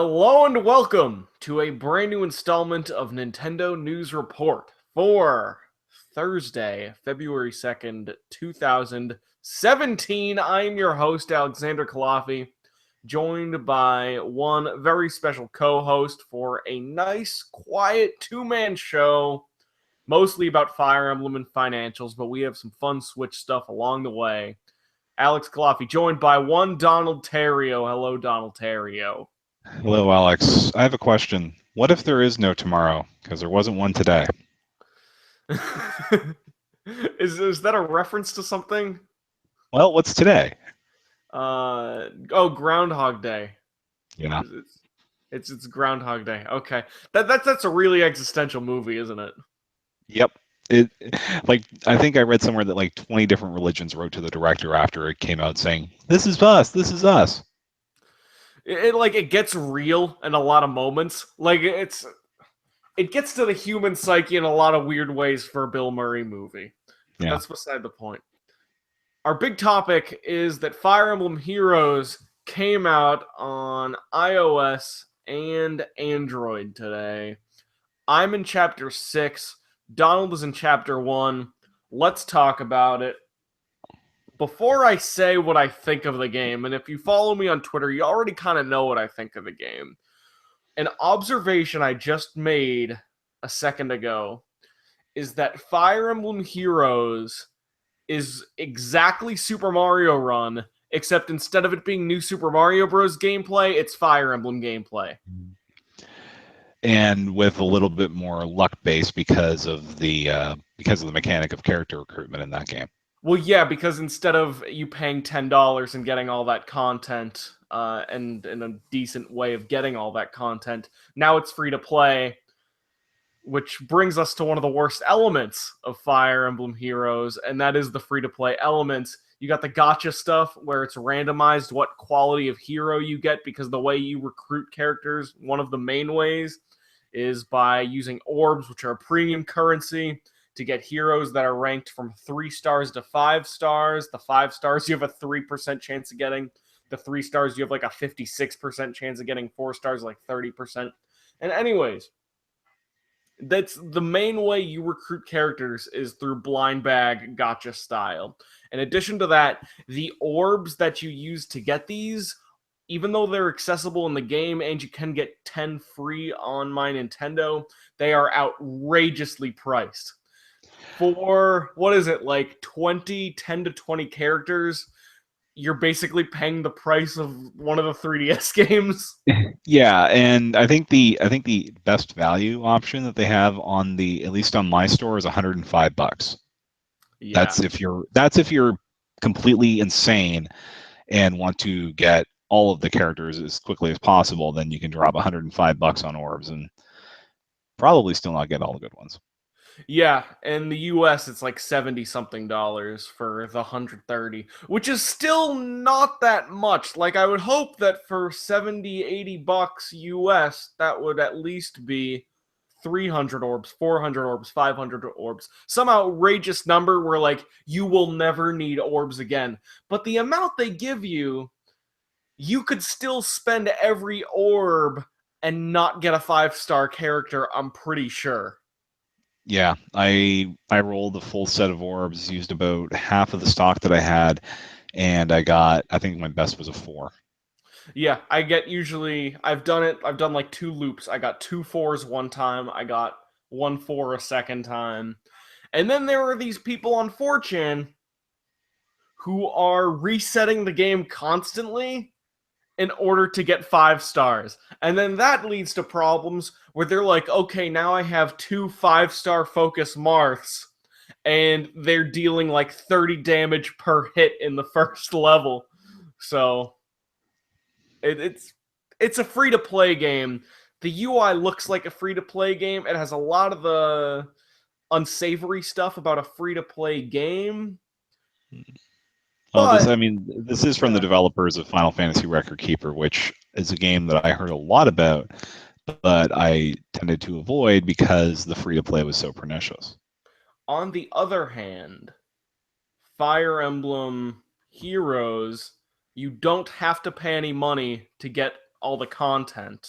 Hello and welcome to a brand new installment of Nintendo News Report for Thursday, February 2nd, 2017. I'm your host, Alexander Kalafi, joined by one very special co host for a nice, quiet two-man show, mostly about Fire Emblem and financials, but we have some fun Switch stuff along the way. Alex Kalafi, joined by one Donald Terrio. Hello, Donald Terrio. Hello, Alex. I have a question. What if there is no tomorrow? Because there wasn't one today. Is that a reference to something? Well, what's today? Groundhog Day. Yeah. It's Groundhog Day. Okay, that's a really existential movie, isn't it? Yep. It like I think I read somewhere that like 20 different religions wrote to the director after it came out saying, "This is us. This is us." It gets real in a lot of moments. It gets to the human psyche in a lot of weird ways for a Bill Murray movie. But Yeah. that's beside the point. Our big topic is that Fire Emblem Heroes came out on iOS and Android today. I'm in chapter 6. Donald is in chapter 1. Let's talk about it. Before I say what I think of the game, and if you follow me on Twitter, you already kind of know what I think of the game. An observation I just made a second ago is that Fire Emblem Heroes is exactly Super Mario Run, except instead of it being New Super Mario Bros. Gameplay, it's Fire Emblem gameplay. And with a little bit more luck base because of the mechanic of character recruitment in that game. Well, yeah, because instead of you paying $10 and getting all that content, and in a decent way of getting all that content, now it's free to play, which brings us to one of the worst elements of Fire Emblem Heroes, and that is the free to play elements. You got the gotcha stuff where it's randomized what quality of hero you get because the way you recruit characters, one of the main ways, is by using orbs, which are premium currency, to get heroes that are ranked from 3 stars to 5 stars. The 5 stars you have a 3% chance of getting. The 3 stars you have like a 56% chance of getting. 4 stars like 30%. And anyways, that's the main way you recruit characters is through blind bag gotcha style. In addition to that, the orbs that you use to get these, even though they're accessible in the game and you can get 10 free on my Nintendo, they are outrageously priced. For what is it, like 10 to 20 characters, you're basically paying the price of one of the 3DS games. Yeah, and I think the best value option that they have on the at least on my store is $105. Yeah. That's if you're completely insane and want to get all of the characters as quickly as possible, then you can drop $105 on orbs and probably still not get all the good ones. Yeah, in the US it's like 70 something dollars for the 130, which is still not that much. Like I would hope that for 70, $80 US that would at least be 300 orbs, 400 orbs, 500 orbs. Some outrageous number where like you will never need orbs again. But the amount they give you, you could still spend every orb and not get a 5-star character, I'm pretty sure. Yeah, I rolled the full set of orbs, used about half of the stock that I had, and I think my best was a 4. Yeah, I get usually I've done it. I've done like 2 loops. I got 2 4s one time. I got 1 4 a second time. And then there are these people on 4chan who are resetting the game constantly in order to get 5 stars. And then that leads to problems where they're like, okay, now I have 2 5-star focus Marths, and they're dealing like 30 damage per hit in the first level. So it's a free to play game. The UI looks like a free to play game. It has a lot of the unsavory stuff about a free to play game, Oh, but this is from the developers of Final Fantasy Record Keeper, which is a game that I heard a lot about, but I tended to avoid because the free to play was so pernicious. on the other hand, Fire Emblem Heroes, you don't have to pay any money to get all the content,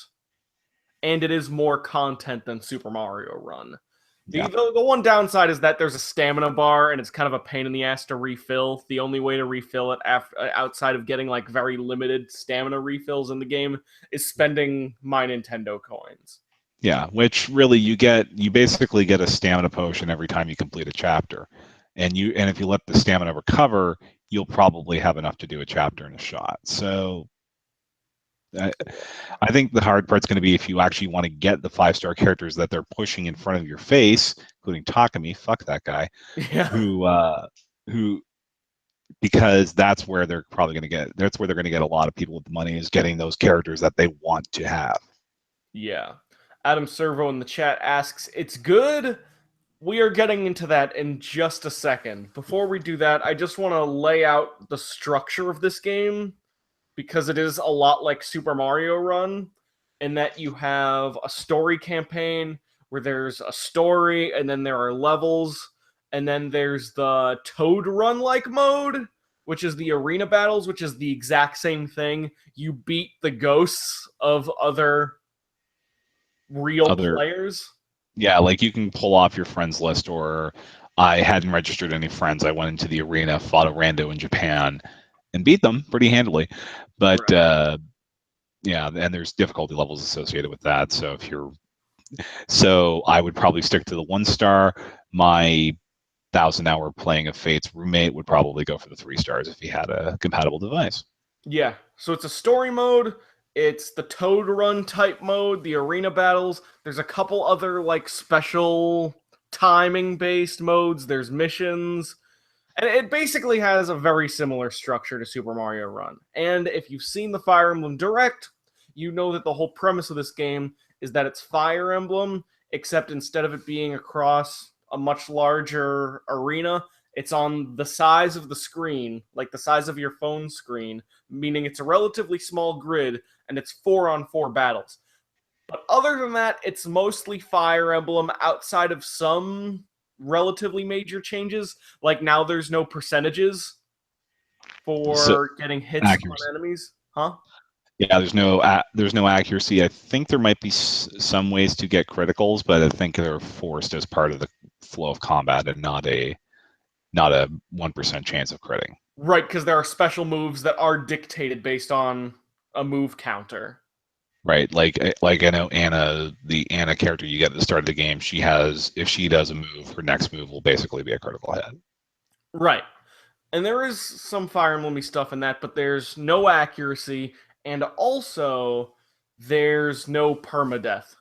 and it is more content than Super Mario Run. Yeah. The one downside is that there's a stamina bar, and it's kind of a pain in the ass to refill. The only way to refill it outside of getting like very limited stamina refills in the game is spending my Nintendo coins. Yeah, which really you basically get a stamina potion every time you complete a chapter. And if you let the stamina recover, you'll probably have enough to do a chapter in a shot. So I think the hard part's going to be if you actually want to get the 5-star characters that they're pushing in front of your face, including Takumi, fuck that guy, Yeah. who because that's where they're probably going to get. That's where they're going to get a lot of people with the money, is getting those characters that they want to have. Yeah. Adam Servo in the chat asks, "It's good." We are getting into that in just a second. Before we do that, I just want to lay out the structure of this game, because it is a lot like Super Mario Run, in that you have a story campaign where there's a story, and then there are levels, and then there's the Toad Run-like mode, which is the arena battles, which is the exact same thing. You beat the ghosts of other real players. Yeah, like you can pull off your friends list, or I hadn't registered any friends. I went into the arena, fought a rando in Japan, and beat them pretty handily. But Right. yeah, and there's difficulty levels associated with that. So I would probably stick to the 1-star. My 1,000-hour playing of Fate's roommate would probably go for the 3 stars if he had a compatible device. Yeah, so it's a story mode, it's the Toad Run type mode, the arena battles. There's a couple other like special timing based modes, there's missions, and it basically has a very similar structure to Super Mario Run. And if you've seen the Fire Emblem Direct, you know that the whole premise of this game is that it's Fire Emblem, except instead of it being across a much larger arena, it's on the size of the screen, like the size of your phone screen, meaning it's a relatively small grid, and it's 4-on-4 battles. But other than that, it's mostly Fire Emblem outside of some relatively major changes. Like now there's no percentages So for getting hits accuracy. on enemies. Huh? Yeah, there's no accuracy. I think there might be some ways to get criticals, but I think they're forced as part of the flow of combat and not a 1% chance of critting. Right, because there are special moves that are dictated based on a move counter. Right, like I know Anna, the Anna character you get at the start of the game, if she does a move, her next move will basically be a critical hit. Right. And there is some Fire Emblem stuff in that, but there's no accuracy, and also there's no permadeath.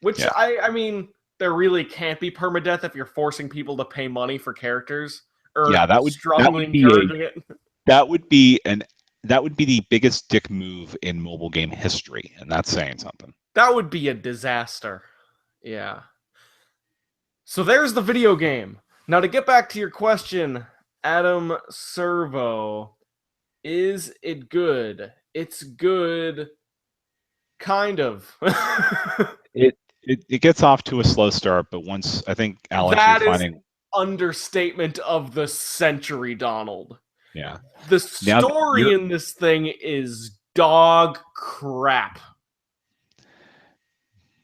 Which, Yeah. I mean, there really can't be permadeath if you're forcing people to pay money for characters, or Yeah, strongly encouraging it. that would be the biggest dick move in mobile game history, and that's saying something. That would be a disaster. Yeah. So there's the video game. Now, to get back to your question, Adam Servo, is it good? It's good, kind of. It gets off to a slow start, but once I think Alex, That you're is finding understatement of the century, Donald. yeah. The Now story in this thing is dog crap.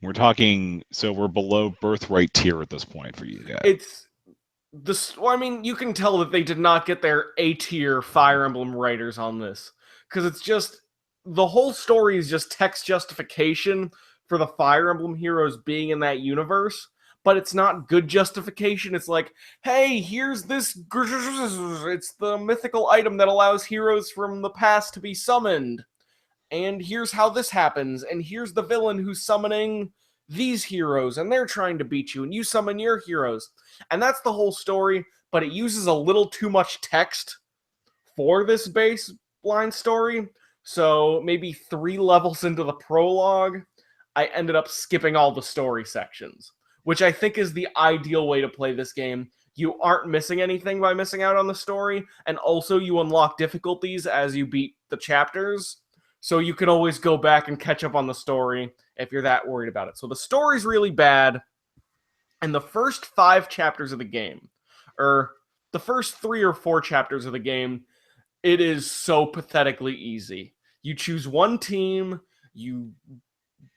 we're talking, so we're below birthright tier at this point for you guys. It's this. Well, I mean, you can tell that they did not get their A tier Fire Emblem writers on this, because it's just the whole story is just text justification for the Fire Emblem heroes being in that universe, but it's not good justification. It's like, hey, here's this. It's the mythical item that allows heroes from the past to be summoned. And here's how this happens. And here's the villain who's summoning these heroes. And they're trying to beat you. And you summon your heroes. And that's the whole story. But it uses a little too much text for this baseline story. So maybe 3 levels into the prologue, I ended up skipping all the story sections, which I think is the ideal way to play this game. You aren't missing anything by missing out on the story, and also you unlock difficulties as you beat the chapters, so you can always go back and catch up on the story if you're that worried about it. So the story's really bad, and the first 5 chapters of the game, or the first 3 or 4 chapters of the game, it is so pathetically easy. You choose one team, You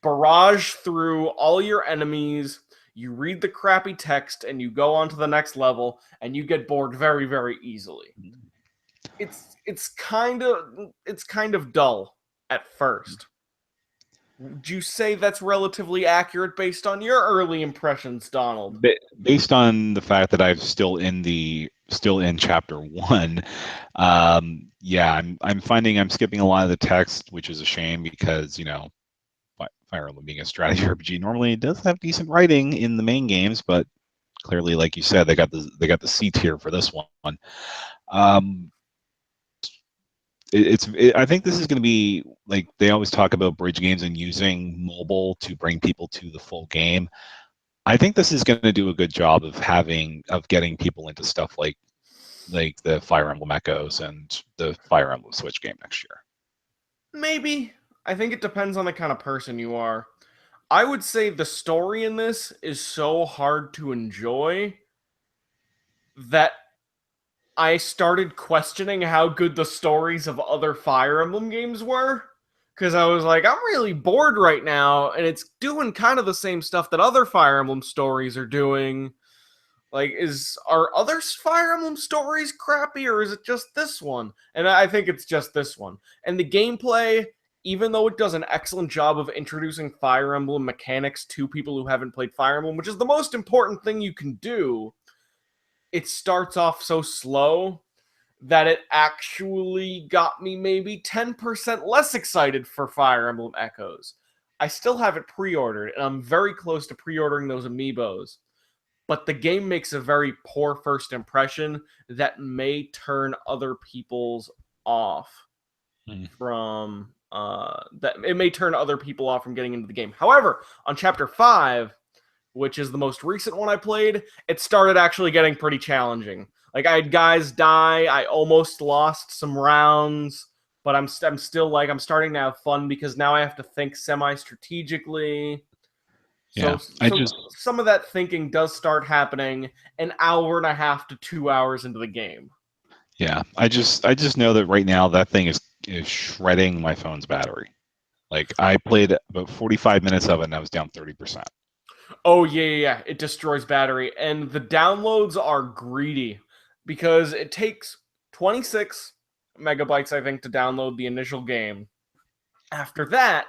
barrage through all your enemies, you read the crappy text, and you go on to the next level, and you get bored very, very easily. It's kind of dull at first. Would you say that's relatively accurate based on your early impressions, Donald? Based on the fact that I'm still in chapter 1, yeah, I'm finding I'm skipping a lot of the text, which is a shame because Fire Emblem being a strategy RPG normally it does have decent writing in the main games, but clearly, like you said, they got the C tier for this one. Um, I think this is going to be like they always talk about bridge games and using mobile to bring people to the full game. I think this is going to do a good job of getting people into stuff like the Fire Emblem Echoes and the Fire Emblem Switch game next year. Maybe. I think it depends on the kind of person you are. I would say the story in this is so hard to enjoy that I started questioning how good the stories of other Fire Emblem games were. Because I was like, I'm really bored right now, and it's doing kind of the same stuff that other Fire Emblem stories are doing. Like, are other Fire Emblem stories crappy, or is it just this one? And I think it's just this one. And the gameplay, even though it does an excellent job of introducing Fire Emblem mechanics to people who haven't played Fire Emblem, which is the most important thing you can do, it starts off so slow that it actually got me maybe 10% less excited for Fire Emblem Echoes. I still have it pre-ordered, and I'm very close to pre-ordering those amiibos. But the game makes a very poor first impression that may turn other people's off from that it may turn other people off from getting into the game. However, on chapter 5, which is the most recent one I played, it started actually getting pretty challenging. Like, I had guys die, I almost lost some rounds, but I'm still like, I'm starting to have fun because now I have to think semi-strategically. Yeah, So some of that thinking does start happening an hour and a half to 2 hours into the game. yeah, I just know that right now that thing is shredding my phone's battery. Like I played about 45 minutes of it and I was down 30%. Oh yeah. It destroys battery, and the downloads are greedy because it takes 26 megabytes, I think, to download the initial game. After that,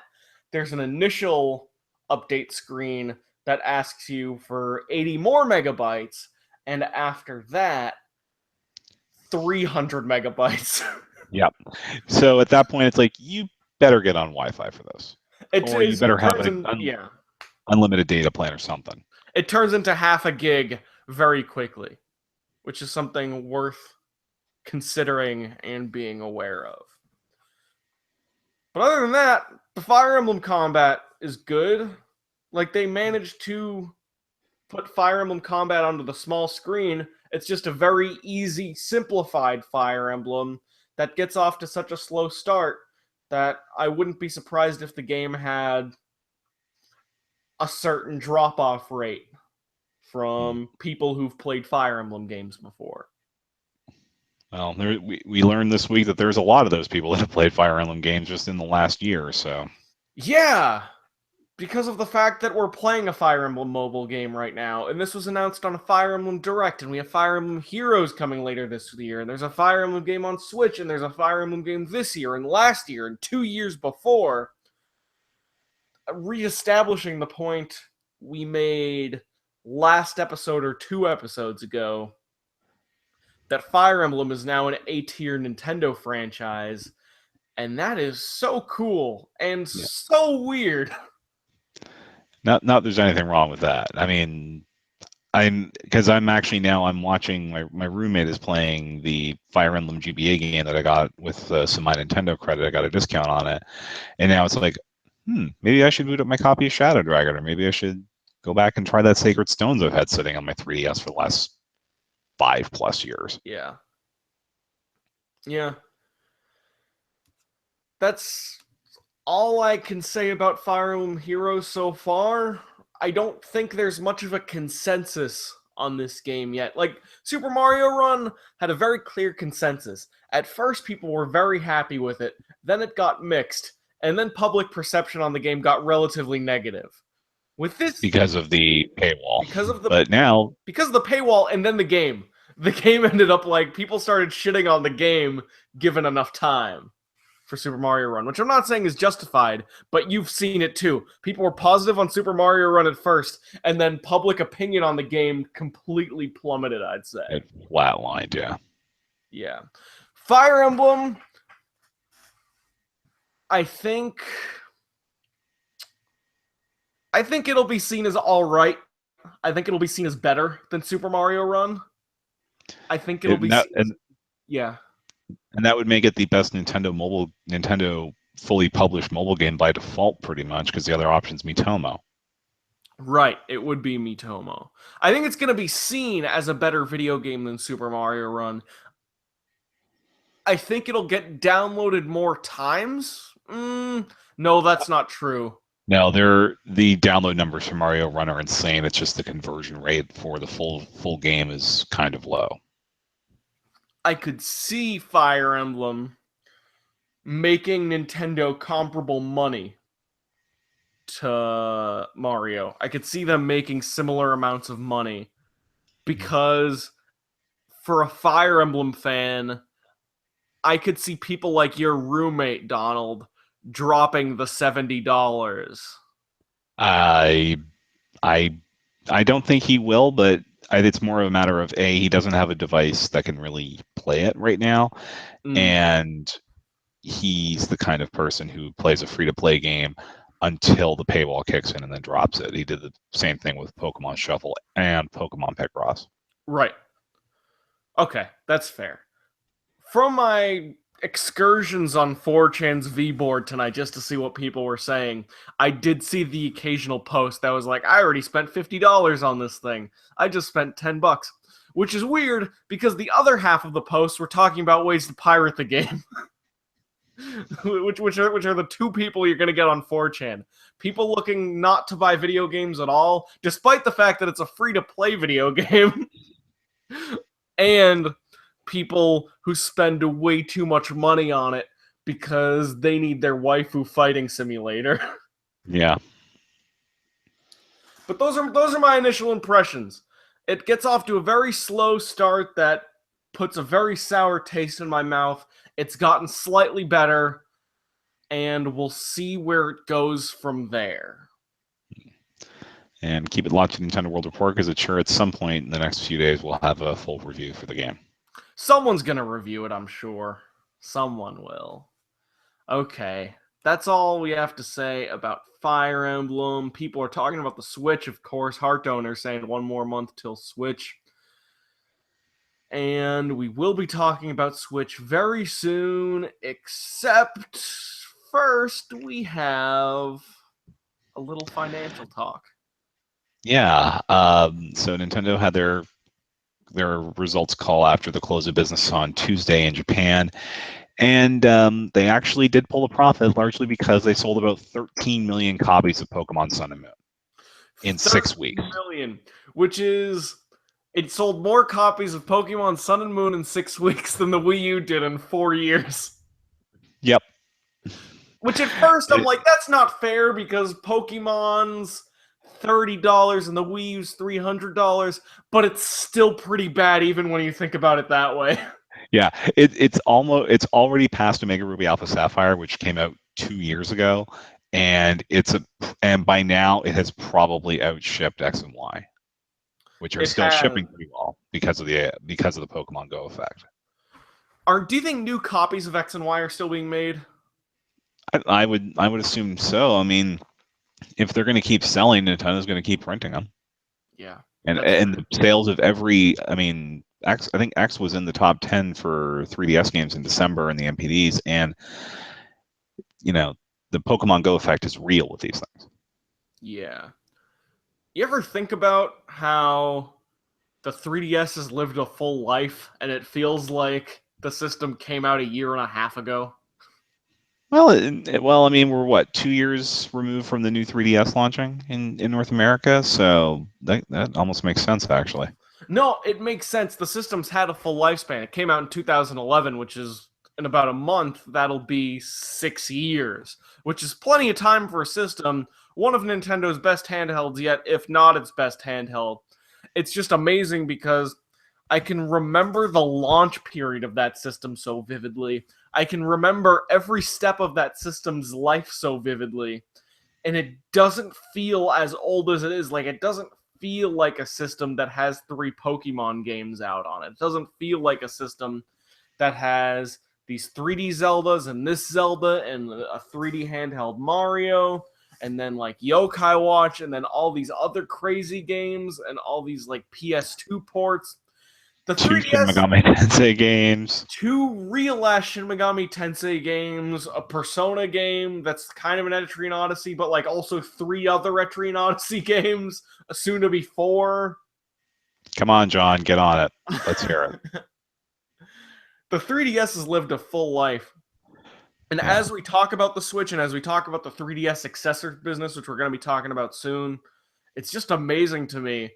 there's an initial update screen that asks you for 80 more megabytes, and after that, 300 megabytes. Yep. So at that point, it's like you better get on Wi-Fi for this, or you better It have turns an in yeah. unlimited data plan or something. It turns into half a gig very quickly, which is something worth considering and being aware of. But other than that, the Fire Emblem combat is good. Like, they managed to put Fire Emblem combat onto the small screen. It's just a very easy, simplified Fire Emblem that gets off to such a slow start that I wouldn't be surprised if the game had a certain drop-off rate from people who've played Fire Emblem games before. Well, we learned this week that there's a lot of those people that have played Fire Emblem games just in the last year or so. Yeah, because of the fact that we're playing a Fire Emblem mobile game right now, and this was announced on a Fire Emblem Direct, and we have Fire Emblem Heroes coming later this year, and there's a Fire Emblem game on Switch, and there's a Fire Emblem game this year, and last year, and 2 years before, reestablishing the point we made last episode or 2 episodes ago, that Fire Emblem is now an A-tier Nintendo franchise, and that is so cool and so weird. Not there's anything wrong with that. I mean, I'm actually now I'm watching my roommate is playing the Fire Emblem GBA game that I got with some of my Nintendo credit. I got a discount on it, and now it's like, maybe I should boot up my copy of Shadow Dragon, or maybe I should go back and try that Sacred Stones I've had sitting on my 3DS for the last 5+ years. Yeah. That's all I can say about Fire Emblem Heroes so far. I don't think there's much of a consensus on this game yet. Like, Super Mario Run had a very clear consensus. At first, people were very happy with it. Then it got mixed. and then public perception on the game got relatively negative. With this, because of the paywall. because of the paywall, and then the game. The game ended up like people started shitting on the game given enough time for Super Mario Run, which I'm not saying is justified, but you've seen it too. People were positive on Super Mario Run at first, and then public opinion on the game completely plummeted, I'd say. It flatlined, yeah. Yeah. Fire Emblem, I think it'll be seen as all right. I think it'll be seen as better than Super Mario Run. I think it'll be yeah. And that would make it the best Nintendo fully published mobile game by default, pretty much, because the other option's Miitomo. Right, it would be Miitomo. I think it's going to be seen as a better video game than Super Mario Run. I think it'll get downloaded more times. No, that's not true. No, the download numbers for Mario Run are insane. It's just the conversion rate for the full game is kind of low. I could see Fire Emblem making Nintendo comparable money to Mario. I could see them making similar amounts of money because for a Fire Emblem fan, I could see people like your roommate, Donald, dropping the $70. I don't think he will, but it's more of a matter of he doesn't have a device that can really play it right now, and he's the kind of person who plays a free-to-play game until the paywall kicks in and then drops it. He did the same thing with Pokemon Shuffle and Pokemon Picross. Right. Okay, that's fair. From my excursions on 4chan's V-board tonight just to see what people were saying, I did see the occasional post that was like, I already spent $50 on this thing. I just spent $10. Which is weird because the other half of the posts were talking about ways to pirate the game. which are the two people you're going to get on 4chan. People looking not to buy video games at all, despite the fact that it's a free-to-play video game. And people who spend way too much money on it because they need their waifu fighting simulator. Yeah. But those are my initial impressions. It gets off to a very slow start that puts a very sour taste in my mouth. It's gotten slightly better, and we'll see where it goes from there. And keep it locked to Nintendo World Report, because it's sure at some point in the next few days we'll have a full review for the game. Someone's going to review it, I'm sure. Someone will. Okay, that's all we have to say about Fire Emblem. People are talking about the Switch, of course. Heart Donor saying 1 more month till Switch. And we will be talking about Switch very soon, except first we have a little financial talk. Yeah, so Nintendo had their results call after the close of business on Tuesday in Japan, and they actually did pull a profit largely because they sold about 13 million copies of Pokemon Sun and Moon in 6 weeks. Million, which is... It sold more copies of Pokemon Sun and Moon in 6 weeks than the Wii U did in 4 years. Yep. Which at first I'm like, that's not fair because Pokemon's $30 and the Wii U's $300, but it's still pretty bad even when you think about it that way. Yeah, it's already past Omega Ruby Alpha Sapphire, which came out 2 years ago, and by now it has probably outshipped X and Y, which are still shipping pretty well because of the Pokemon Go effect. Do you think new copies of X and Y are still being made? I would assume so. I mean, if they're going to keep selling, Nintendo's going to keep printing them. Yeah. And the sales of I think X was in the top 10 for 3DS games in December in the NPDs, and the Pokemon Go effect is real with these things. Yeah. You ever think about how the 3DS has lived a full life and it feels like the system came out 1.5 years ago? Well, I mean, we're what, 2 years removed from the new 3DS launching in North America, so that almost makes sense, actually. No, it makes sense. The system's had a full lifespan. It came out in 2011, which is in about a month, that'll be 6 years, which is plenty of time for a system. One of Nintendo's best handhelds yet, if not its best handheld. It's just amazing because I can remember the launch period of that system so vividly. I can remember every step of that system's life so vividly. And it doesn't feel as old as it is. Like, it doesn't feel like a system that has 3 Pokemon games out on it. It doesn't feel like a system that has these 3D Zeldas and this Zelda and a 3D handheld Mario and then like Yokai Watch and then all these other crazy games and all these like PS2 ports. The 2 Shin 3DS, Megami Tensei games. 2 real-ass Shin Megami Tensei games, a Persona game that's kind of an Etrian Odyssey, but like also 3 other Etrian Odyssey games, a soon-to-be 4. Come on, John, get on it. Let's hear it. The 3DS has lived a full life. And Yeah. as we talk about the Switch and as we talk about the 3DS successor business, which we're going to be talking about soon, it's just amazing to me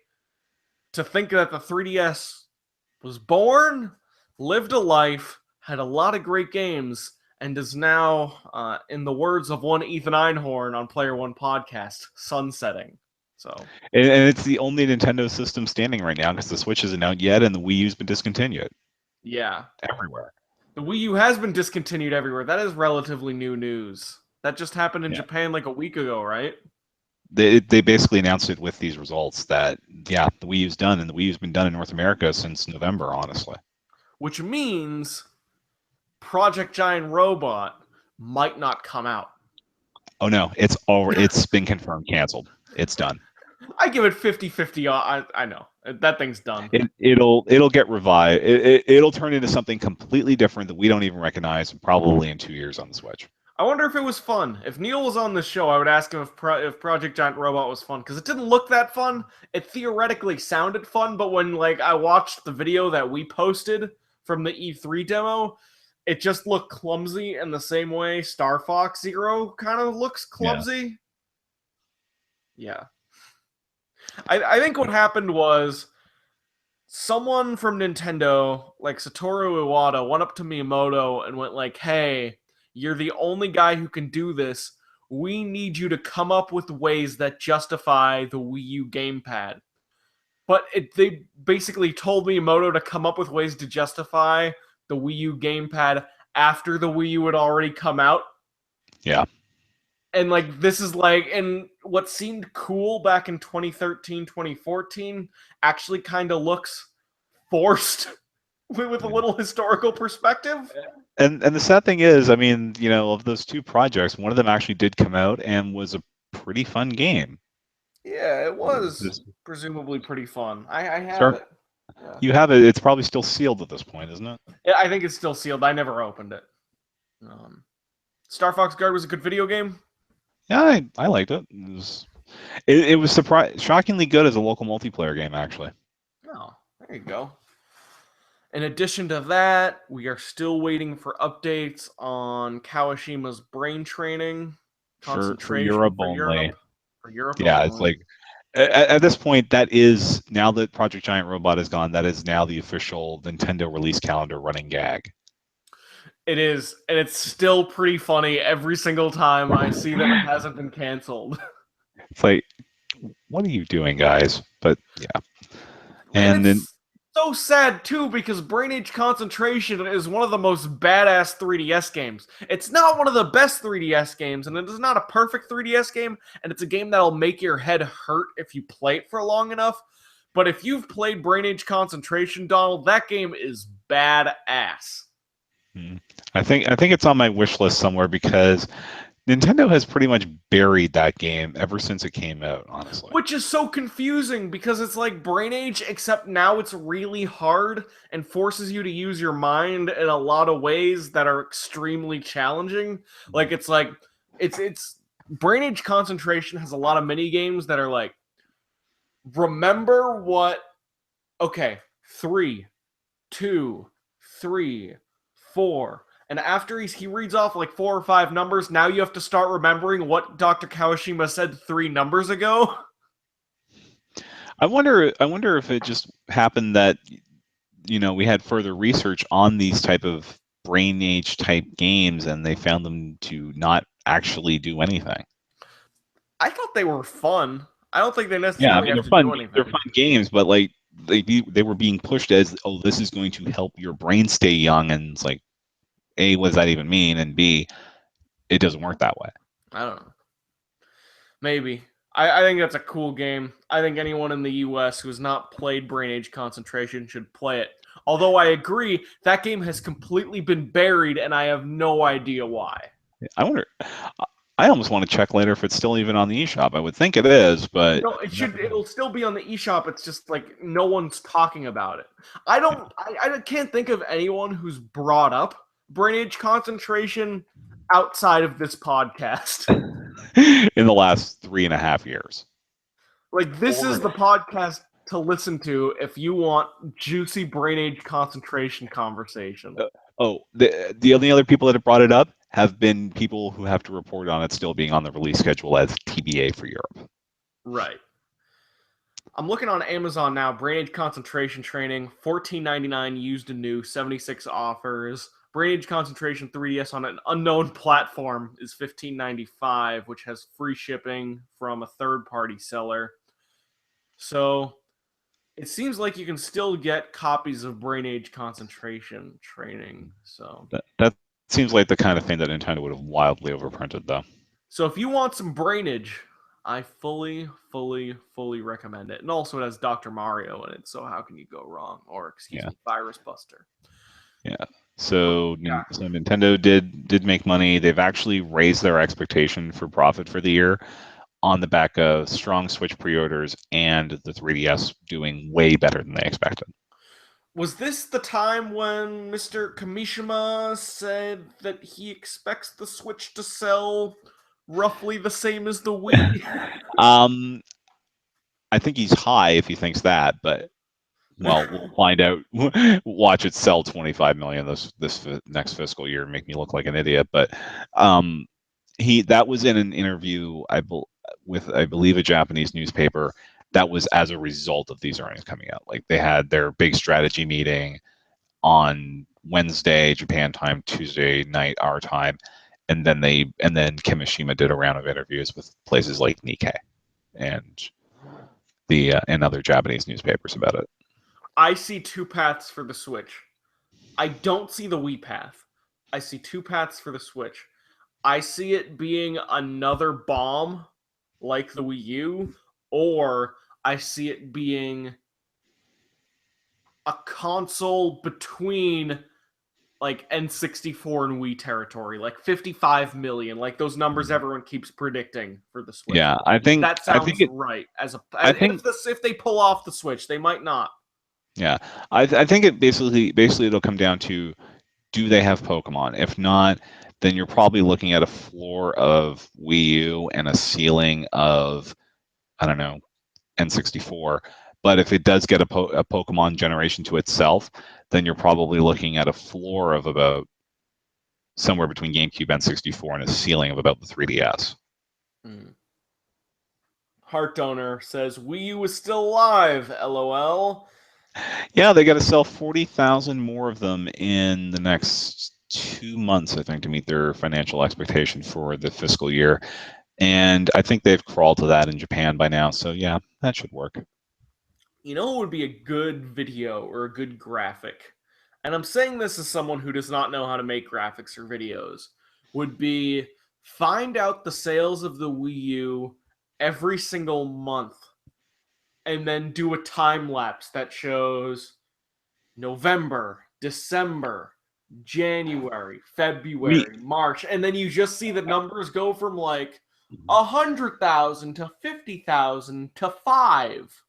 to think that the 3DS was born, lived a life, had a lot of great games, and is now, in the words of one Ethan Einhorn on Player One podcast, sunsetting. So, And it's the only Nintendo system standing right now because the Switch isn't out yet and the Wii U's been discontinued yeah. everywhere. The Wii U has been discontinued everywhere. That is relatively new news. That just happened in Japan like a week ago, right? They basically announced it with these results that, yeah, the Wii U's done, and the Wii U's been done in North America since November, honestly. Which means Project Giant Robot might not come out. Oh, no, it's been confirmed canceled. It's done. I give it 50-50. I know. That thing's done. It'll get revived. It'll turn into something completely different that we don't even recognize probably in 2 years on the Switch. I wonder if it was fun. If Neil was on the show, I would ask him if Project Giant Robot was fun, because it didn't look that fun. It theoretically sounded fun, but when like I watched the video that we posted from the E3 demo, it just looked clumsy in the same way Star Fox Zero kind of looks clumsy. Yeah. I think what happened was someone from Nintendo, like Satoru Iwata, went up to Miyamoto and went like, hey, you're the only guy who can do this. We need you to come up with ways that justify the Wii U gamepad. But they basically told Miyamoto to come up with ways to justify the Wii U gamepad after the Wii U had already come out. Yeah. And like this is like, and what seemed cool back in 2013, 2014 actually kind of looks forced with a little historical perspective. And the sad thing is, I mean, you know, of those 2 projects, one of them actually did come out and was a pretty fun game. Yeah, it was presumably pretty fun. I have Sure. it. Yeah. You have it. It's probably still sealed at this point, isn't it? Yeah, I think it's still sealed. I never opened it. Star Fox Guard was a good video game. Yeah, I liked it. It was shockingly good as a local multiplayer game, actually. Oh, there you go. In addition to that, we are still waiting for updates on Kawashima's brain training. For Europe only. For Europe yeah, only. It's like at this point, that is, now that Project Giant Robot is gone, that is now the official Nintendo release calendar running gag. It is, and it's still pretty funny every single time I see that it hasn't been canceled. It's like, what are you doing, guys? But yeah. And then so sad too, because Brain Age Concentration is one of the most badass 3DS games. It's not one of the best 3DS games, and it is not a perfect 3DS game, and it's a game that'll make your head hurt if you play it for long enough. But if you've played Brain Age Concentration, Donald, that game is badass. I think it's on my wish list somewhere because Nintendo has pretty much buried that game ever since it came out, honestly. Which is so confusing because it's like Brain Age, except now it's really hard and forces you to use your mind in a lot of ways that are extremely challenging. Like it's Brain Age Concentration has a lot of mini games that are like, remember what, okay, 3, 2, 3, 4. And after he reads off like 4 or 5 numbers, now you have to start remembering what Dr. Kawashima said 3 numbers ago. I wonder if it just happened that, you know, we had further research on these type of brain age type games, and they found them to not actually do anything. I thought they were fun. I don't think they Yeah, I necessarily mean have they're to fun. do They're anything. fun games, but like they were being pushed as, oh, this is going to help your brain stay young, and it's like, A, what does that even mean? And B, it doesn't work that way. I don't know. Maybe. I think that's a cool game. I think anyone in the US who has not played Brain Age Concentration should play it. Although I agree, that game has completely been buried, and I have no idea why. I wonder. I almost want to check later if it's still even on the eShop. I would think it is, but No, it should. It'll still be on the eShop. It's just like no one's talking about it. I don't. I can't think of anyone who's brought up Brain Age Concentration outside of this podcast. in the last 3.5 years. Like this is the podcast to listen to if you want juicy Brain Age Concentration conversation. The only other people that have brought it up have been people who have to report on it still being on the release schedule as TBA for Europe. Right. I'm looking on Amazon now. Brain Age Concentration Training, $14.99 used and new, 76 offers. Brain Age Concentration 3DS on an unknown platform is $15.95, which has free shipping from a third-party seller. So it seems like you can still get copies of Brain Age Concentration Training. So that seems like the kind of thing that Nintendo would have wildly overprinted, though. So if you want some brainage, I fully recommend it. And also it has Dr. Mario in it, so how can you go wrong? Or excuse me, Virus Buster. Yeah. So Nintendo did make money. They've actually raised their expectation for profit for the year on the back of strong Switch pre-orders and the 3DS doing way better than they expected. Was this the time when Mr. Kamishima said that he expects the Switch to sell roughly the same as the Wii? I think he's high if he thinks that, but well, we'll find out. Watch it sell 25 million this next fiscal year and make me look like an idiot. But that was in an interview with I believe a Japanese newspaper. That was as a result of these earnings coming out. Like they had their big strategy meeting on Wednesday Japan time, Tuesday night our time, and then Kimishima did a round of interviews with places like Nikkei and and other Japanese newspapers about it. I see two paths for the Switch. I don't see the Wii path. I see two paths for the Switch. I see it being another bomb like the Wii U, or I see it being a console between like N64 and Wii territory, like 55 million, like those numbers everyone keeps predicting for the Switch. Yeah, I think that sounds right. If they pull off the Switch, they might not. Yeah, I think it basically it'll come down to, do they have Pokemon? If not, then you're probably looking at a floor of Wii U and a ceiling of, I don't know, N64. But if it does get a Pokemon generation to itself, then you're probably looking at a floor of about somewhere between GameCube and N64 and a ceiling of about the 3DS. Heart Donor says Wii U is still alive. LOL. Yeah, they got to sell 40,000 more of them in the next 2 months, I think, to meet their financial expectation for the fiscal year. And I think they've crawled to that in Japan by now. So yeah, that should work. You know what would be a good video or a good graphic? And I'm saying this as someone who does not know how to make graphics or videos. Would be find out the sales of the Wii U every single month and then do a time lapse that shows November, December, January, February, March, and then you just see the numbers go from like 100,000 to 50,000 to 5.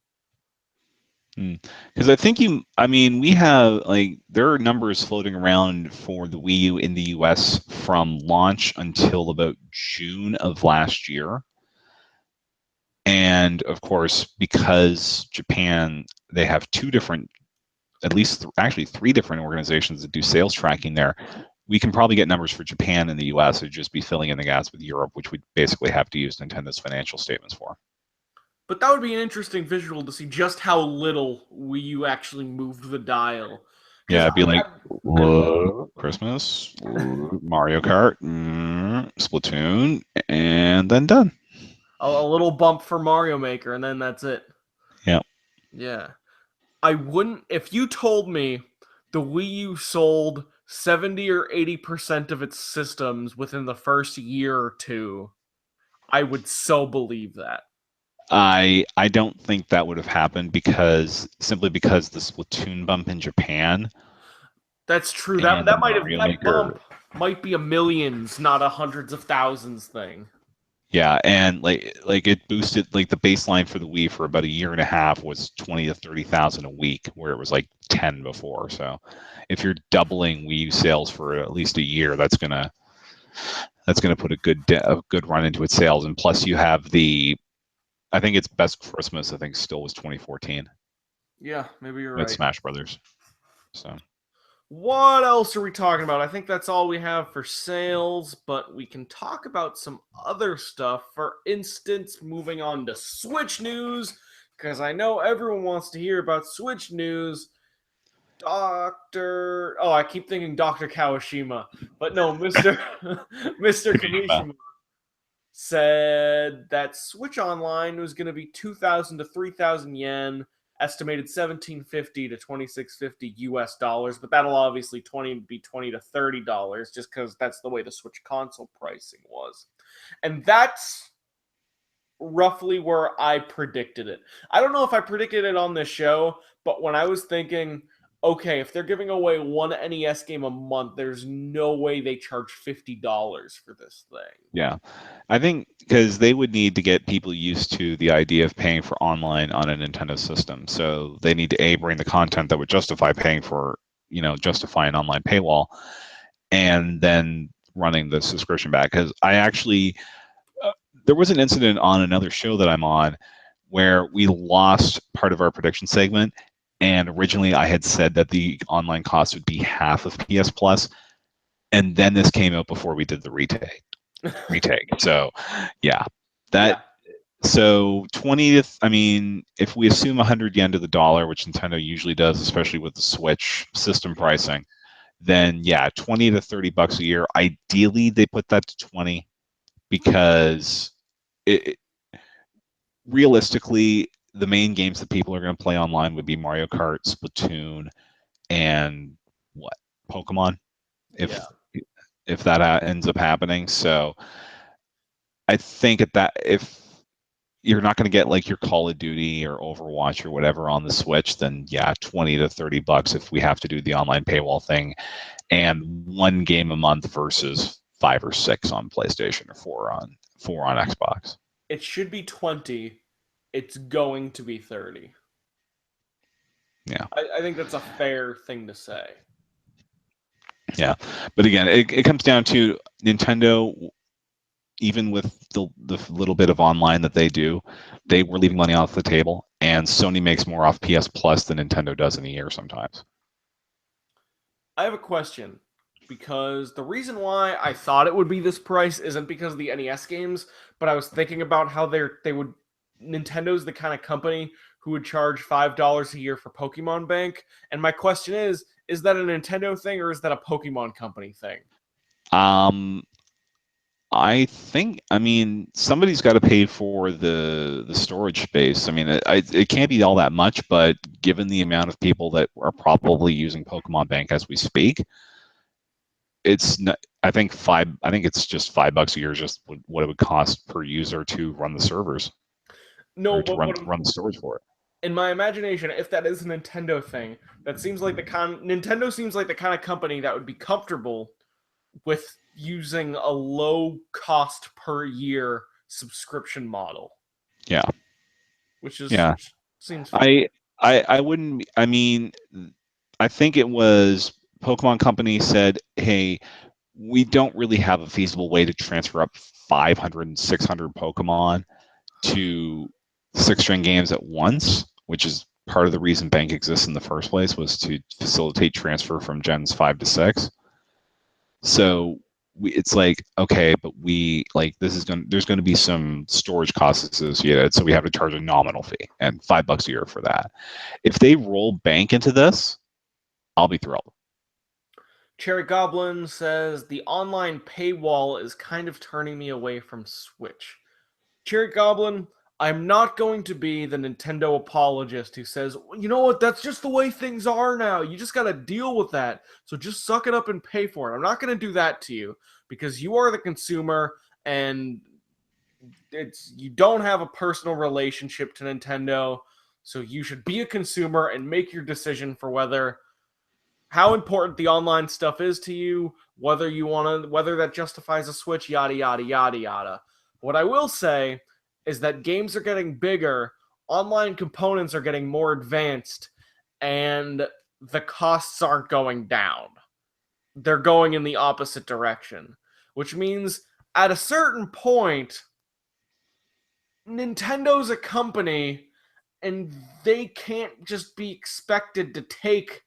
Because I think we have, like, there are numbers floating around for the Wii U in the US from launch until about June of last year. And of course, because Japan, they have two different, at least actually three different organizations that do sales tracking there. We can probably get numbers for Japan and the US. It'd just be filling in the gaps with Europe, which we'd basically have to use Nintendo's financial statements for. But that would be an interesting visual to see just how little Wii U actually moved the dial. Because Yeah, it'd be like Christmas, Mario Kart, Splatoon, and then done. a little bump for Mario Maker, and then that's it. Yeah. Yeah. I wouldn't, if you told me the Wii U sold 70 or 80% of its systems within the first year or two, I would so believe that. I don't think that would have happened because simply because the Splatoon bump in Japan That's true. and the Mario That bump Maker. might be a millions, not a hundreds of thousands thing. Yeah, and like it boosted like the baseline for the Wii for about a year and a half was 20 to 30,000 a week, where it was like 10 before. So if you're doubling Wii U sales for at least a year, that's gonna put a good run into its sales. And plus you have the I think its best Christmas I think still was 2014 Yeah, maybe you're with right. Smash Brothers. So What else are we talking about? I think that's all we have for sales, but we can talk about some other stuff. For instance, moving on to Switch news, because I know everyone wants to hear about Switch news. I keep thinking Dr. Kawashima, but no, Mr. Mr. Kojima. Kawashima said that Switch Online was going to be 2,000 to 3,000 yen, estimated 1,750 to 2,650 US dollars, but that'll obviously be 20 to $30 just because that's the way the Switch console pricing was. And that's roughly where I predicted it. I don't know if I predicted it on this show, but when I was thinking, okay, if they're giving away one NES game a month, there's no way they charge $50 for this thing. Yeah. I think because they would need to get people used to the idea of paying for online on a Nintendo system. So they need to bring the content that would justify paying for, justify an online paywall, and then running the subscription back. Because I actually, there was an incident on another show that I'm on where we lost part of our prediction segment. And originally I had said that the online cost would be half of PS Plus. And then this came out before we did the retake. So, yeah, that. Yeah. So 20 to, I mean, if we assume 100 yen to the dollar, which Nintendo usually does, especially with the Switch system pricing, then yeah, 20 to 30 bucks a year. Ideally, they put that to 20 because it realistically, the main games that people are going to play online would be Mario Kart, Splatoon, and what? Pokemon, if Yeah. if that ends up happening. So I think if you're not going to get like your Call of Duty or Overwatch or whatever on the Switch, then yeah, 20 to 30 bucks if we have to do the online paywall thing, and one game a month versus 5 or 6 on PlayStation or 4 on Xbox. It should be 20. It's going to be 30. Yeah. I think that's a fair thing to say. Yeah. But again, it comes down to Nintendo, even with the little bit of online that they do, they were leaving money off the table, and Sony makes more off PS Plus than Nintendo does in a year sometimes. I have a question because the reason why I thought it would be this price isn't because of the NES games, but I was thinking about how Nintendo's the kind of company who would charge $5 a year for Pokemon Bank, and my question is that a Nintendo thing or is that a Pokemon company thing? I mean, somebody's got to pay for the storage space. I mean, it can't be all that much, but given the amount of people that are probably using Pokemon Bank as we speak, it's not, I think it's just $5 a year, just what it would cost per user to run the servers No, or to but run the storage for it. in my imagination, if that is a Nintendo thing, that seems like Nintendo seems like the kind of company that would be comfortable with using a low cost per year subscription model. Yeah. Which Yeah. seems fair. I wouldn't. I mean, I think it was Pokemon Company said, "Hey, we don't really have a feasible way to transfer up 500 and 600 Pokemon to 6-string games at once," which is part of the reason Bank exists in the first place, was to facilitate transfer from gens 5 to 6. So it's like, okay, but there's going to be some storage costs associated, so we have to charge a nominal fee and $5 a year for that. If they roll Bank into this, I'll be thrilled. Cherry Goblin says the online paywall is kind of turning me away from Switch. Cherry Goblin, I'm not going to be the Nintendo apologist who says, you know what, that's just the way things are now. You just got to deal with that. So just suck it up and pay for it. I'm not going to do that to you because you are the consumer and you don't have a personal relationship to Nintendo. So you should be a consumer and make your decision for how important the online stuff is to you, whether that justifies a Switch, yada yada yada yada. What I will say is that games are getting bigger, online components are getting more advanced, and the costs aren't going down. They're going in the opposite direction, which means at a certain point, Nintendo's a company and they can't just be expected to take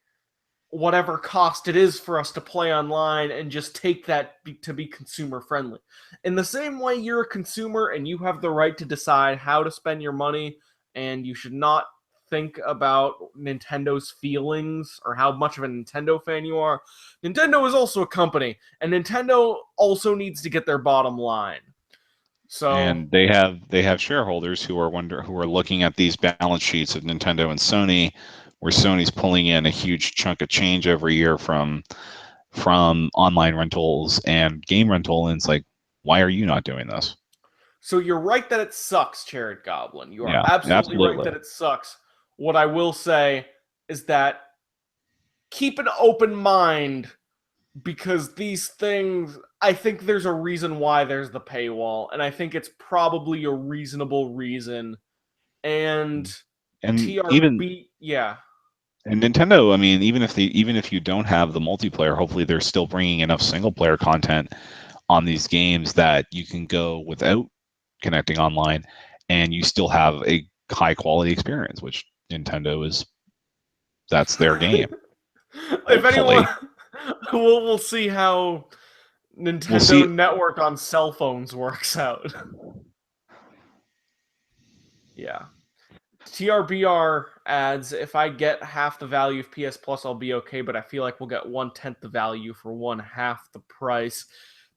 whatever cost it is for us to play online and just take that to be consumer friendly. In the same way, you're a consumer and you have the right to decide how to spend your money, and you should not think about Nintendo's feelings or how much of a Nintendo fan you are. Nintendo is also a company, and Nintendo also needs to get their bottom line. So, And they have shareholders who are looking at these balance sheets of Nintendo and Sony, where Sony's pulling in a huge chunk of change every year from online rentals and game rental, and it's like, why are you not doing this? so you're right that it sucks, Jared Goblin. You are Yeah, absolutely right absolutely. that it sucks. What I will say is that keep an open mind because these things, I think there's a reason why there's the paywall, and I think it's probably a reasonable reason. And And even TRB, yeah. and Nintendo, I mean, even if you don't have the multiplayer, hopefully they're still bringing enough single player content on these games that you can go without connecting online, and you still have a high quality experience, which that's their game. If anyone, Hopefully, we'll see how we'll Nintendo see. Network on cell phones works out. Yeah. TRBR adds, if I get half the value of PS Plus, I'll be okay, but I feel like we'll get 1/10 the value for one half the price.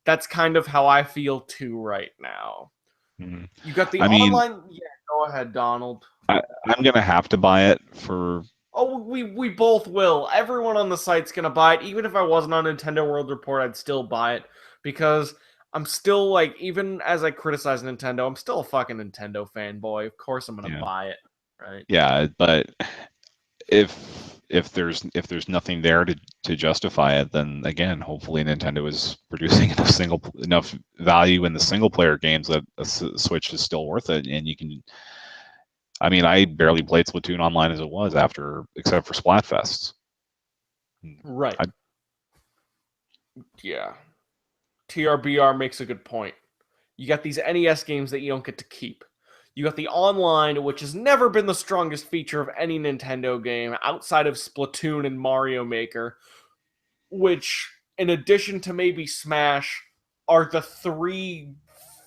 That's kind of how I feel too right now. Mhm. You got the I mean, online. Yeah, go ahead, Donald. I'm gonna have to buy it for. Oh, we both will. Everyone on the site's gonna buy it. Even if I wasn't on Nintendo World Report, I'd still buy it because I'm still like, even as I criticize Nintendo, I'm still a fucking Nintendo fanboy. Of course, I'm gonna Yeah, buy it, right? yeah, but if there's nothing there to justify it, then again, hopefully Nintendo is producing enough value in the single player games that a Switch is still worth it, and you can. I mean, I barely played Splatoon online as it was except for Splatfests. Right. I, Yeah. TRBR makes a good point. You got these NES games that you don't get to keep. You got the online, which has never been the strongest feature of any Nintendo game outside of Splatoon and Mario Maker, which, in addition to maybe Smash, are the three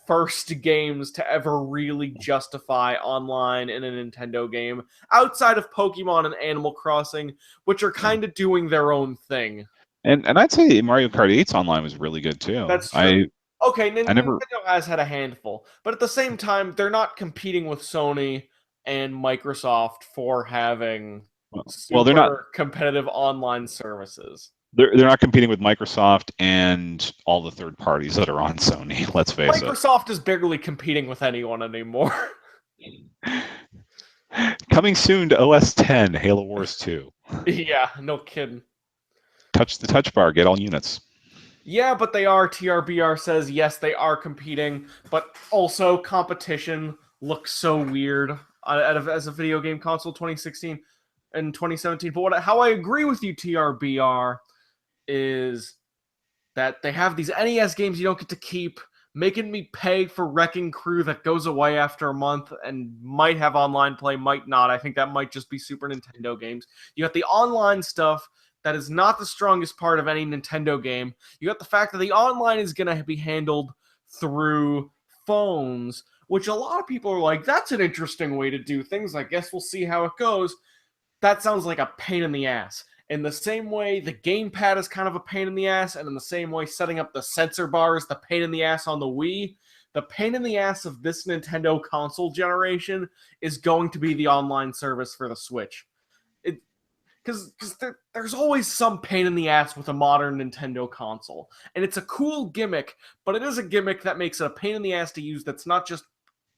first games to ever really justify online in a Nintendo game, outside of Pokemon and Animal Crossing, which are kind of doing their own thing. and I'd say Mario Kart 8's online was really good too. That's true. I Okay, I never. Nintendo has had a handful, but at the same time, they're not competing with Sony and Microsoft for having Well, they're not. super competitive online services. They're not competing with Microsoft and all the third parties that are on Sony. Let's face it. Microsoft is barely competing with anyone anymore. Coming soon to OS 10, Halo Wars 2. Yeah, no kidding. Touch the touch bar, get all units. Yeah, but they are. TRBR says yes, they are competing, but also competition looks so weird as a video game console 2016 and 2017. But how I agree with you, TRBR, is that they have these NES games you don't get to keep, making me pay for Wrecking Crew that goes away after a month and might have online play, might not. I think that might just be Super Nintendo games. You got the online stuff that is not the strongest part of any Nintendo game. You got the fact that the online is going to be handled through phones, which a lot of people are like, that's an interesting way to do things. I guess we'll see how it goes. That sounds like a pain in the ass. In the same way, the gamepad is kind of a pain in the ass, and in the same way, setting up the sensor bar is the pain in the ass on the Wii. The pain in the ass of this Nintendo console generation is going to be the online service for the Switch. Because there's always some pain in the ass with a modern Nintendo console. And it's a cool gimmick, but it is a gimmick that makes it a pain in the ass to use that's not just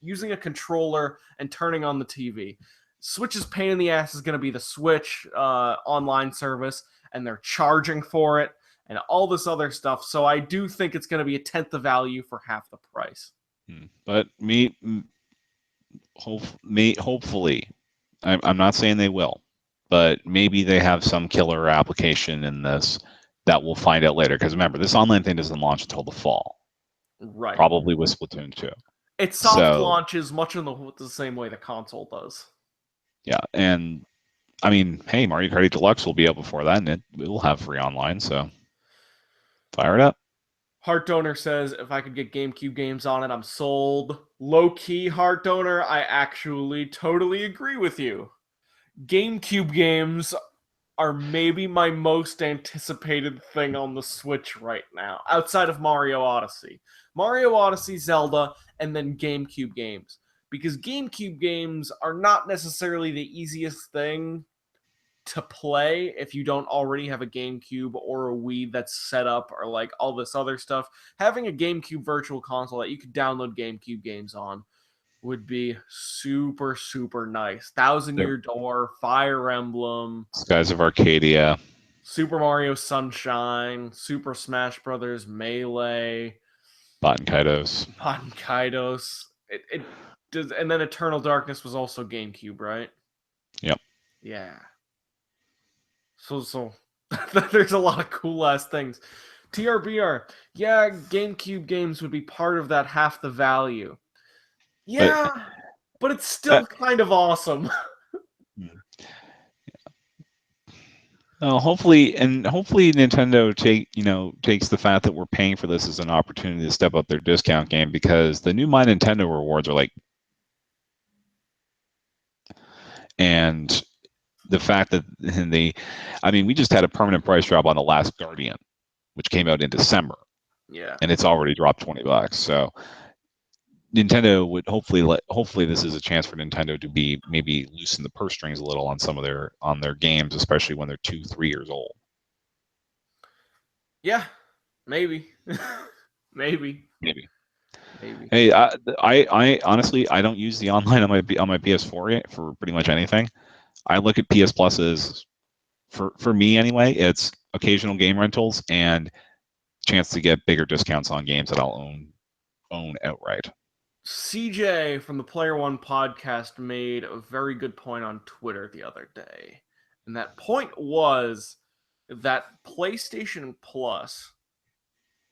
using a controller and turning on the TV. Switch's pain in the ass is going to be the Switch online service, and they're charging for it, and all this other stuff. So I do think it's going to be a tenth the value for half the price. But hopefully, I'm not saying they will, but maybe they have some killer application in this that we'll find out later. Because remember, this online thing doesn't launch until the fall. Right. Probably with Splatoon 2. It soft launches much in the same way the console does. Yeah, and I mean, hey, Mario Kart 8 Deluxe will be out before that, and it will have free online, so fire it up. Heart Donor says, if I could get GameCube games on it, I'm sold. Low-key, Heart Donor, I actually totally agree with you. GameCube games are maybe my most anticipated thing on the Switch right now, outside of Mario Odyssey. Mario Odyssey, Zelda, and then GameCube games. Because GameCube games are not necessarily the easiest thing to play if you don't already have a GameCube or a Wii that's set up or like all this other stuff. Having a GameCube virtual console that you could download GameCube games on would be super, super nice. Thousand Year Door, Fire Emblem, Skies of Arcadia, Super Mario Sunshine, Super Smash Brothers Melee, Baten Kaitos. It does, and then Eternal Darkness was also GameCube, right? Yep. Yeah. So there's a lot of cool ass things. TRBR, yeah, GameCube games would be part of that half the value. Yeah, but it's still kind of awesome. Hopefully Nintendo takes the fact that we're paying for this as an opportunity to step up their discount game, because the new My Nintendo rewards are like, and the fact that we just had a permanent price drop on The Last Guardian, which came out in December. Yeah. And it's already dropped $20. So Nintendo would hopefully this is a chance for Nintendo to maybe loosen the purse strings a little on some of their games, especially when they're 2-3 years old. Yeah, maybe. maybe. Hey, I honestly I don't use the online on my PS4 for pretty much anything. I look at PS Plus as, for me anyway, it's occasional game rentals and chance to get bigger discounts on games that I'll own outright. CJ from the Player One podcast made a very good point on Twitter the other day. And that point was that PlayStation Plus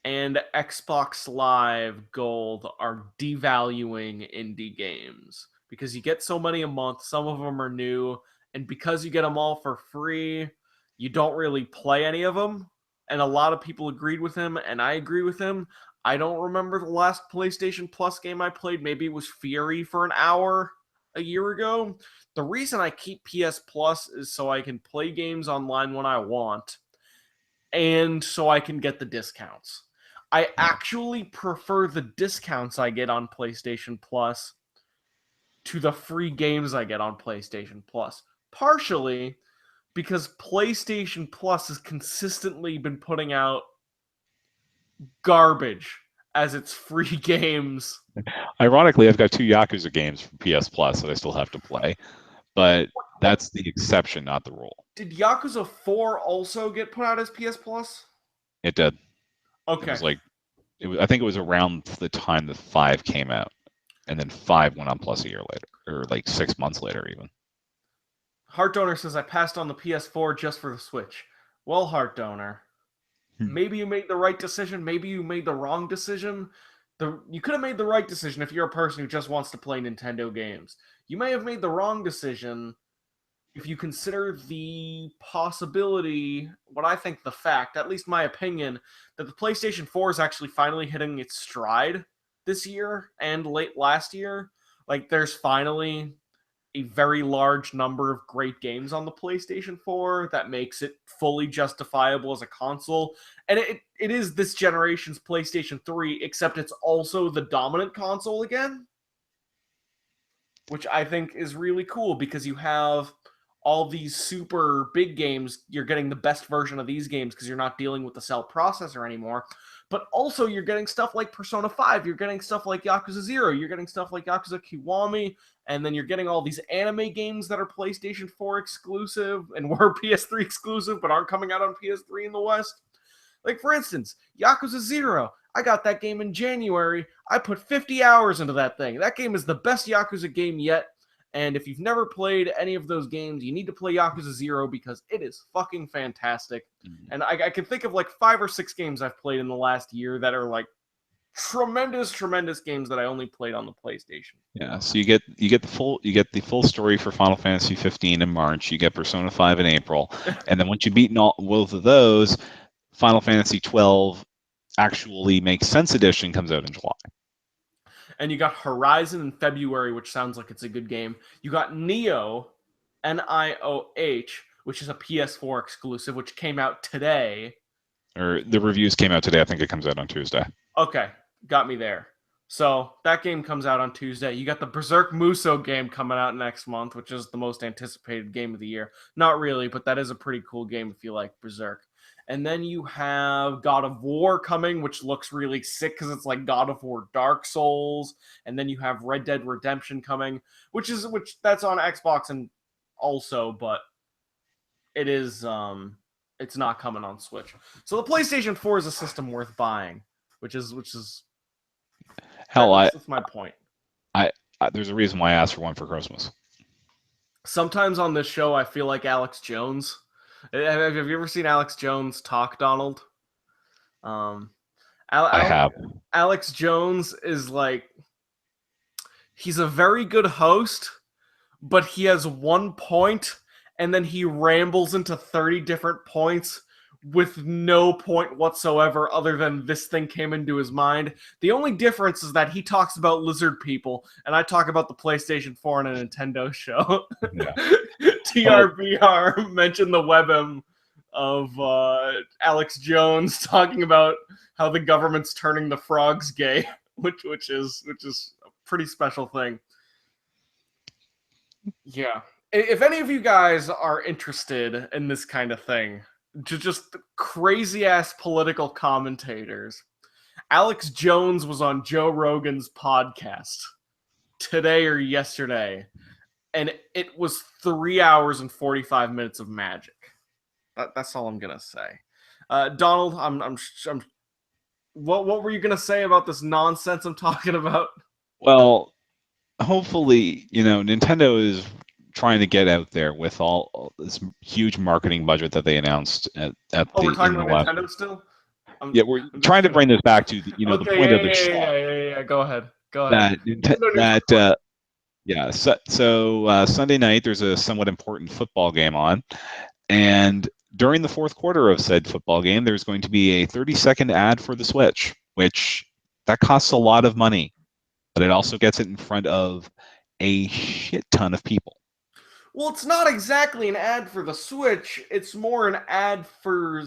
and Xbox Live Gold are devaluing indie games because you get so many a month, some of them are new, and because you get them all for free, you don't really play any of them. And a lot of people agreed with him, and I agree with him. I don't remember the last PlayStation Plus game I played. Maybe it was Fury for an hour a year ago. The reason I keep PS Plus is so I can play games online when I want, and so I can get the discounts. I actually prefer the discounts I get on PlayStation Plus to the free games I get on PlayStation Plus. Partially because PlayStation Plus has consistently been putting out garbage as its free games. Ironically, I've got 2 Yakuza games from PS Plus that I still have to play, but that's the exception, not the rule. Did Yakuza 4 also get put out as PS Plus? It did. Okay. I think it was around the time that 5 came out, and then 5 went on Plus a year later, or like 6 months later even. Heart Donor says, I passed on the PS4 just for the Switch. Well, Heart Donor, maybe you made the right decision. Maybe you made the wrong decision. You could have made the right decision if you're a person who just wants to play Nintendo games. You may have made the wrong decision if you consider the possibility, what I think the fact, at least my opinion, that the PlayStation 4 is actually finally hitting its stride this year and late last year. Like, there's finally a very large number of great games on the PlayStation 4 that makes it fully justifiable as a console. And it is this generation's PlayStation 3, except it's also the dominant console again, which I think is really cool because you have all these super big games. You're getting the best version of these games because you're not dealing with the cell processor anymore. But also, you're getting stuff like Persona 5, you're getting stuff like Yakuza 0, you're getting stuff like Yakuza Kiwami, and then you're getting all these anime games that are PlayStation 4 exclusive and were PS3 exclusive but aren't coming out on PS3 in the West. Like, for instance, Yakuza 0. I got that game in January. I put 50 hours into that thing. That game is the best Yakuza game yet. And if you've never played any of those games, you need to play Yakuza 0 because it is fucking fantastic. And I can think of like 5 or 6 games I've played in the last year that are like tremendous games that I only played on the PlayStation. Yeah, so you get the full story for Final Fantasy 15 in March. You get Persona 5 in April, and then once you've beaten both of those, Final Fantasy 12 actually Makes Sense Edition comes out in July. And you got Horizon in February, which sounds like it's a good game. You got Nioh, Nioh, which is a PS4 exclusive, which came out today. Or the reviews came out today. I think it comes out on Tuesday. Okay, got me there. So that game comes out on Tuesday. You got the Berserk Musou game coming out next month, which is the most anticipated game of the year. Not really, but that is a pretty cool game if you like Berserk. And then you have God of War coming, which looks really sick because it's like God of War Dark Souls. And then you have Red Dead Redemption coming, which that's on Xbox and also, but it is it's not coming on Switch. So the PlayStation 4 is a system worth buying, which is hell, that's my point. There's a reason why I asked for one for Christmas. Sometimes on this show, I feel like Alex Jones. Have you ever seen Alex Jones talk, Donald? I have. Alex Jones is like, he's a very good host, but he has one point, and then he rambles into 30 different points with no point whatsoever other than this thing came into his mind. The only difference is that he talks about lizard people, and I talk about the PlayStation 4 on a Nintendo show. Yeah. TRBR mentioned the WebM of Alex Jones talking about how the government's turning the frogs gay, which is a pretty special thing. Yeah. If any of you guys are interested in this kind of thing, just crazy ass political commentators, Alex Jones was on Joe Rogan's podcast today or yesterday, and it was 3 hours and 45 minutes of magic. That's all I'm gonna say. Donald, what were you gonna say about this nonsense I'm talking about? Well, hopefully, Nintendo is trying to get out there with all this huge marketing budget that they announced at we're talking about Nintendo still? We're trying to bring this back to the point of the show. Yeah. Go ahead. So Sunday night there's a somewhat important football game on, and during the fourth quarter of said football game, there's going to be a 30-second ad for the Switch, which that costs a lot of money, but it also gets it in front of a shit ton of people. Well, it's not exactly an ad for the Switch. It's more an ad for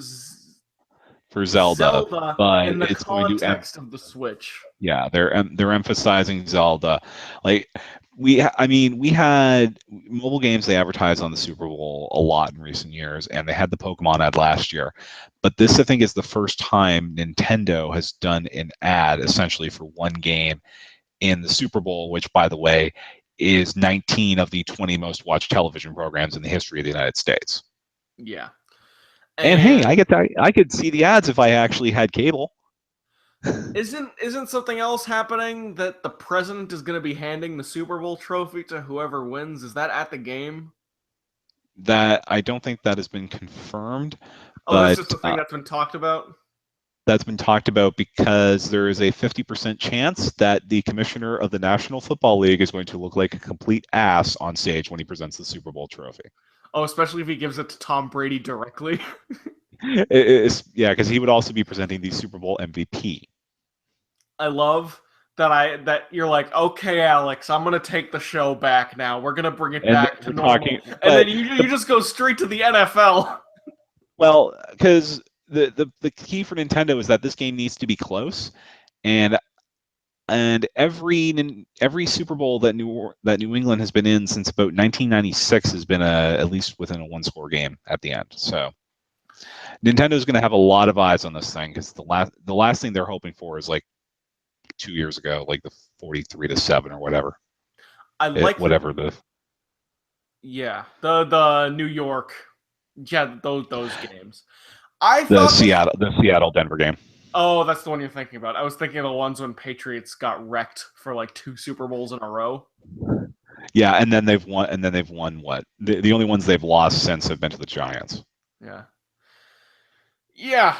Zelda, but in the it's context of the Switch. Yeah, they're emphasizing Zelda. Like we had mobile games they advertised on the Super Bowl a lot in recent years, and they had the Pokemon ad last year. But this, I think, is the first time Nintendo has done an ad essentially for one game in the Super Bowl, which, by the way, is 19 of the 20 most watched television programs in the history of the United States. Yeah. And hey, I could see the ads if I actually had cable. Isn't something else happening that the president is going to be handing the Super Bowl trophy to whoever wins? Is that at the game? That I don't think that has been confirmed. Oh, that's just the thing that's been talked about? That's been talked about because there is a 50% chance that the commissioner of the National Football League is going to look like a complete ass on stage when he presents the Super Bowl trophy. Oh, especially if he gives it to Tom Brady directly. Yeah, because he would also be presenting the Super Bowl MVP. I love that you're like, okay, Alex, I'm gonna take the show back now. We're gonna bring it And back to we're normal, talking, and then but you just go straight to the NFL. well, because the key for Nintendo is that this game needs to be close, and every Super Bowl that New England has been in since about 1996 has been at least within a one-score game at the end. So Nintendo's going to have a lot of eyes on this thing because the last thing they're hoping for is like 2 years ago, like the 43-7 or whatever. I like Whatever the the New York, those games. I thought Seattle Denver game. Oh, that's the one you're thinking about. I was thinking of the ones when Patriots got wrecked for like 2 Super Bowls in a row. Yeah, and then they've won. What? The only ones they've lost since have been to the Giants. Yeah. Yeah.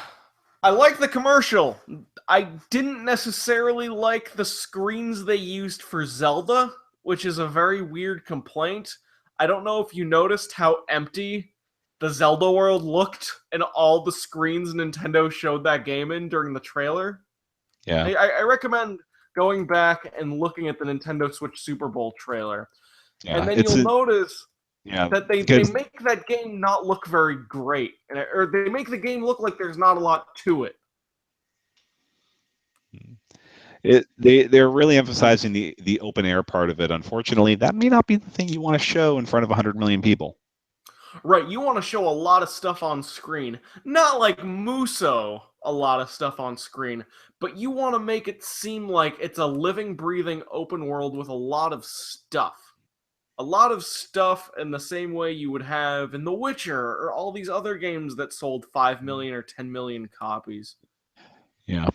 I like the commercial. I didn't necessarily like the screens they used for Zelda, which is a very weird complaint. I don't know if you noticed how empty the Zelda world looked and all the screens Nintendo showed that game in during the trailer. Yeah, I recommend going back and looking at the Nintendo Switch Super Bowl trailer. yeah. And then you'll notice yeah that they because make that game not look very great. Or they make the game look like there's not a lot to it. they're really emphasizing the open air part of it. Unfortunately, that may not be the thing you want to show in front of 100 million people. Right, you want to show a lot of stuff on screen. Not like Muso, a lot of stuff on screen, but you want to make it seem like it's a living, breathing open world with a lot of stuff. A lot of stuff in the same way you would have in The Witcher or all these other games that sold 5 million or 10 million copies. Yeah,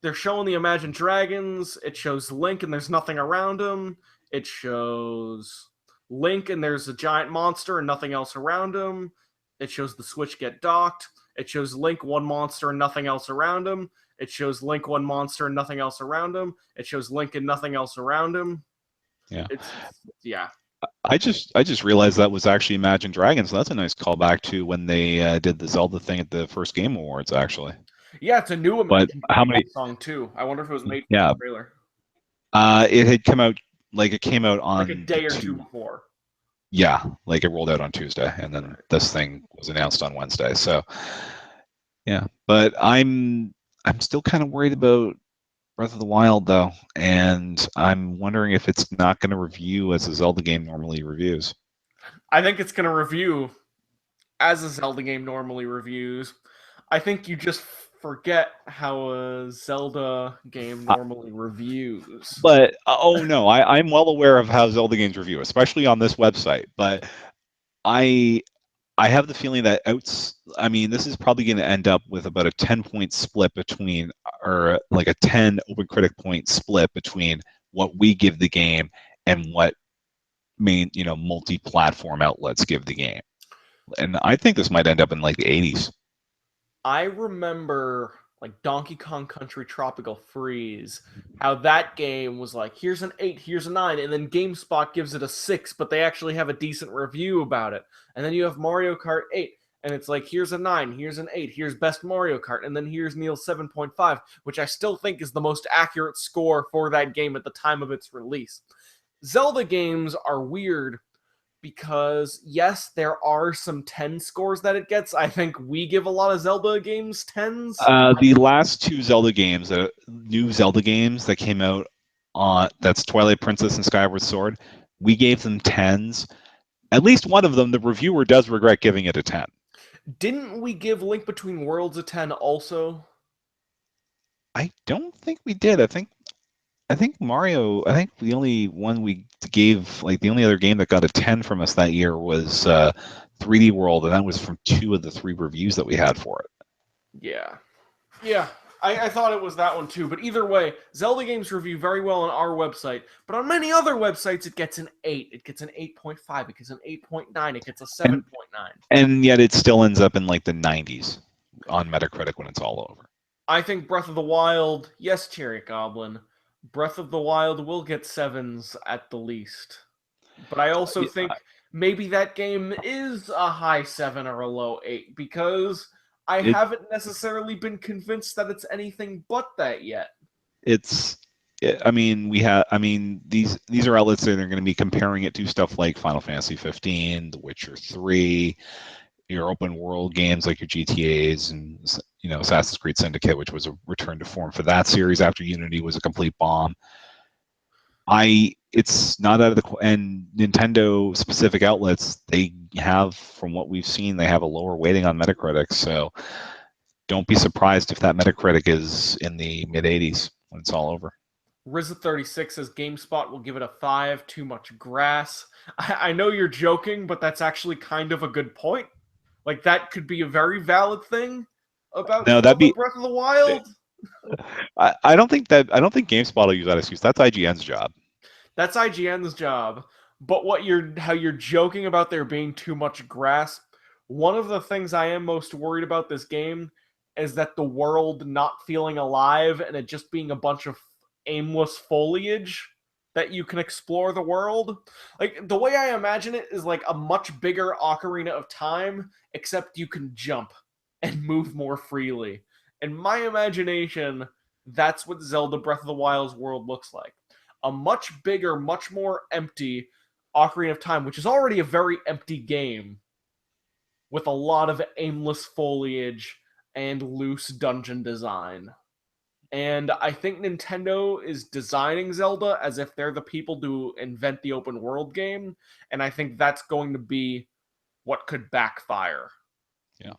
they're showing the Imagine Dragons. It shows Link and there's nothing around him. It shows Link and there's a giant monster and nothing else around him. It shows the Switch get docked. It shows Link one monster and nothing else around him. It shows Link one monster and nothing else around him. It shows Link and nothing else around him. Yeah. Yeah. I just realized that was actually Imagine Dragons. So that's a nice callback to when they did the Zelda thing at the first Game Awards, actually. Yeah, it's a new Imagine Dragons song too. I wonder if it was made for the trailer. It had come out on like a day or two before. Yeah, like it rolled out on Tuesday, and then this thing was announced on Wednesday. So, yeah, but I'm still kind of worried about Breath of the Wild though, and I'm wondering if it's not going to review as a Zelda game normally reviews. I think it's going to review as a Zelda game normally reviews. I think you just forget how a Zelda game normally reviews. But oh no, I'm well aware of how Zelda games review, especially on this website. But I have the feeling that this is probably going to end up with about a 10-point split between, or like a 10 open critic point split between what we give the game and what multi-platform outlets give the game. And I think this might end up in like the 80s. I remember like Donkey Kong Country Tropical Freeze, how that game was like, here's an 8, here's a 9, and then GameSpot gives it a 6, but they actually have a decent review about it. And then you have Mario Kart 8, and it's like, here's a 9, here's an 8, here's Best Mario Kart, and then here's Neil's 7.5, which I still think is the most accurate score for that game at the time of its release. Zelda games are weird because yes, there are some 10 scores that it gets. I think we give a lot of Zelda games 10s. The last two Zelda games, new Zelda games that came out that's Twilight Princess and Skyward Sword, we gave them 10s. At least one of them, the reviewer does regret giving it a 10. Didn't we give Link Between Worlds a 10 also? I don't think we did. I think Mario, the only one we gave, like the only other game that got a 10 from us that year was 3D World, and that was from 2 of the 3 reviews that we had for it. Yeah. I thought it was that one too, but either way, Zelda games review very well on our website, but on many other websites it gets an 8, it gets an 8.5, it gets an 8.9, it gets a 7.9. And yet it still ends up in like the 90s on Metacritic when it's all over. I think Breath of the Wild, yes, Chariot Goblin, Breath of the Wild will get 7s at the least. But I also think maybe that game is a high 7 or a low 8 because I haven't necessarily been convinced that it's anything but that yet. It's I mean, these are outlets that are going to be comparing it to stuff like Final Fantasy 15, The Witcher 3, your open world games like your GTA's and Assassin's Creed Syndicate, which was a return to form for that series after Unity was a complete bomb. It's not out of the and Nintendo specific outlets, they have, from what we've seen, they have a lower weighting on Metacritic. So don't be surprised if that Metacritic is in the mid 80s when it's all over. RZA36 says GameSpot will give it a 5, too much grass. I know you're joking, but that's actually kind of a good point. Like, that could be a very valid thing about No, that'd Zelda be. Breath of the Wild. I don't think GameSpot will use that excuse. That's IGN's job. That's IGN's job. But how you're joking about there being too much grass, one of the things I am most worried about this game is that the world not feeling alive and it just being a bunch of aimless foliage that you can explore the world. Like, the way I imagine it is like a much bigger Ocarina of Time, except you can jump and move more freely. In my imagination, that's what Zelda Breath of the Wild's world looks like. A much bigger, much more empty Ocarina of Time, which is already a very empty game with a lot of aimless foliage and loose dungeon design. And I think Nintendo is designing Zelda as if they're the people to invent the open world game. And I think that's going to be what could backfire. Yeah.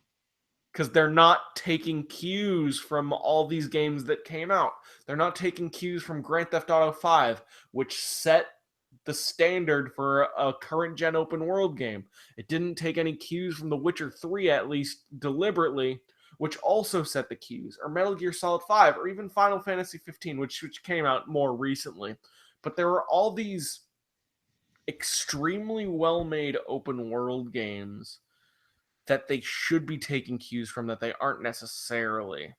Because they're not taking cues from all these games that came out. They're not taking cues from Grand Theft Auto 5, which set the standard for a current gen open world game. It didn't take any cues from The Witcher 3, at least deliberately, which also set the cues, or Metal Gear Solid 5, or even Final Fantasy 15, which came out more recently. But there were all these extremely well-made open world games that they should be taking cues from that they aren't necessarily.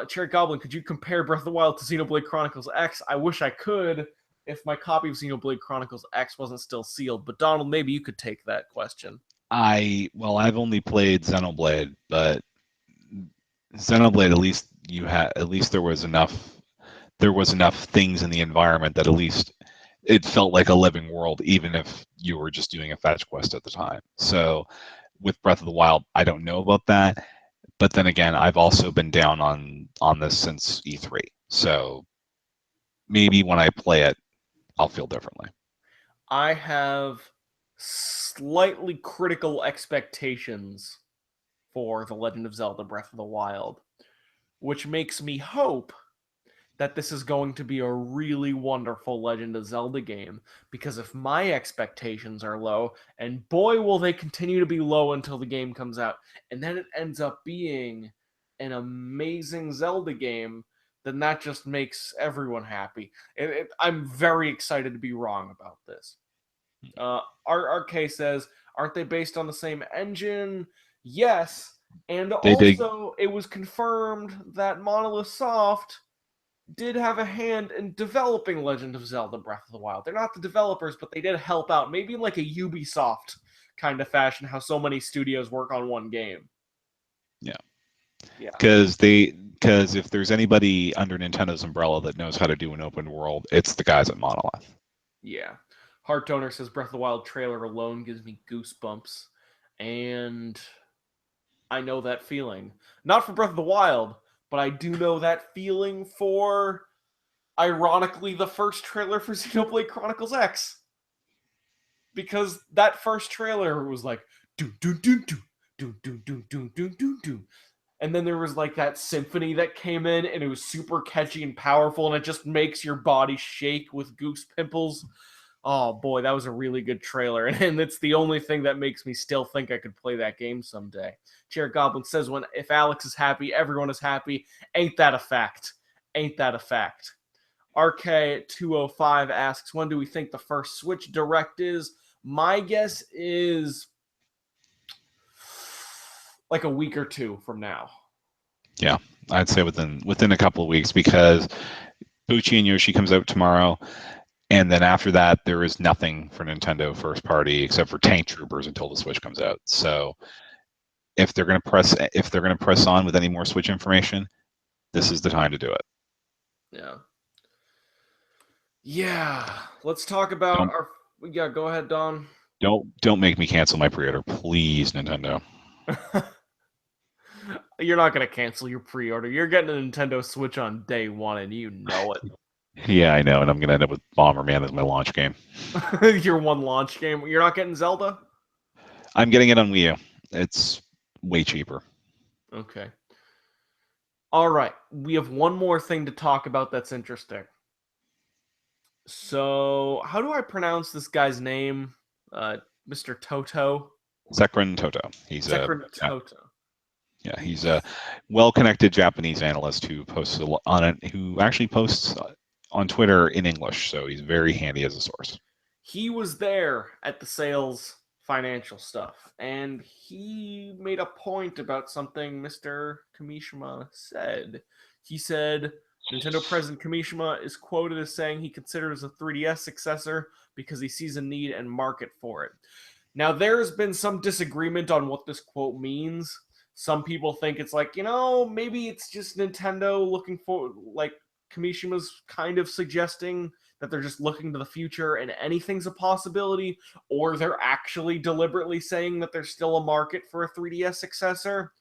Cherry Goblin, could you compare Breath of the Wild to Xenoblade Chronicles X? I wish I could if my copy of Xenoblade Chronicles X wasn't still sealed. But Donald, maybe you could take that question. I've only played Xenoblade, but Xenoblade, at least there was enough things in the environment that at least it felt like a living world, even if you were just doing a fetch quest at the time. So with Breath of the Wild, I don't know about that. But then again, I've also been down on this since E3. So maybe when I play it, I'll feel differently. I have slightly critical expectations for The Legend of Zelda Breath of the Wild, which makes me hope that this is going to be a really wonderful Legend of Zelda game. Because if my expectations are low, and boy will they continue to be low until the game comes out, and then it ends up being an amazing Zelda game, then that just makes everyone happy. I'm very excited to be wrong about this. RK says, aren't they based on the same engine? Yes. And They did. also, it was confirmed that Monolith Soft did have a hand in developing Legend of Zelda Breath of the Wild. They're not the developers, but they did help out, maybe in like a Ubisoft kind of fashion, how so many studios work on one game. Yeah. Yeah. Because if there's anybody under Nintendo's umbrella that knows how to do an open world, it's the guys at Monolith. Yeah. Heart Donor says Breath of the Wild trailer alone gives me goosebumps. And I know that feeling. Not for Breath of the Wild, but I do know that feeling for, ironically, the first trailer for Xenoblade Chronicles X. Because that first trailer was like, do do do do do do do do do do do. And then there was like that symphony that came in, and it was super catchy and powerful, and it just makes your body shake with goose pimples. Oh boy, that was a really good trailer, and it's the only thing that makes me still think I could play that game someday. Jared Goblin says, if Alex is happy, everyone is happy. Ain't that a fact? Ain't that a fact? RK205 asks, when do we think the first Switch Direct is? My guess is like a week or two from now. Yeah, I'd say within a couple of weeks, because Bucci and Yoshi comes out tomorrow, and then after that there is nothing for Nintendo first party except for Tank Troopers until the Switch comes out. So if they're gonna press on with any more Switch information, this is the time to do it. Yeah. Yeah, let's talk about Don't our. Yeah, go ahead, Don. don't make me cancel my pre-order, please, Nintendo. You're not gonna cancel your pre-order. You're getting a Nintendo Switch on day one, and you know Yeah, I know, and I'm gonna end up with Bomberman as my launch game. it. Your one launch game. You're not getting Zelda. I'm getting it on Wii U. It's way cheaper. Okay. All right. We have one more thing to talk about that's interesting. So, how do I pronounce this guy's name? Uh, Mr. Toto. Sekran Toto. He's a Sekran Toto. yeah, he's a well-connected Japanese analyst who posts on it, who actually posts on Twitter in English, so he's very handy as a source. He was there at the sales financial stuff, and he made a point about something Mr. Kamishima said. He said Nintendo President Kamishima is quoted as saying he considers a 3DS successor because he sees a need and market for it. Now, there's been some disagreement on what this quote means. Some people think it's like, maybe it's just Nintendo looking for, like, Kamishima's kind of suggesting that they're just looking to the future and anything's a possibility, or they're actually deliberately saying that there's still a market for a 3DS successor.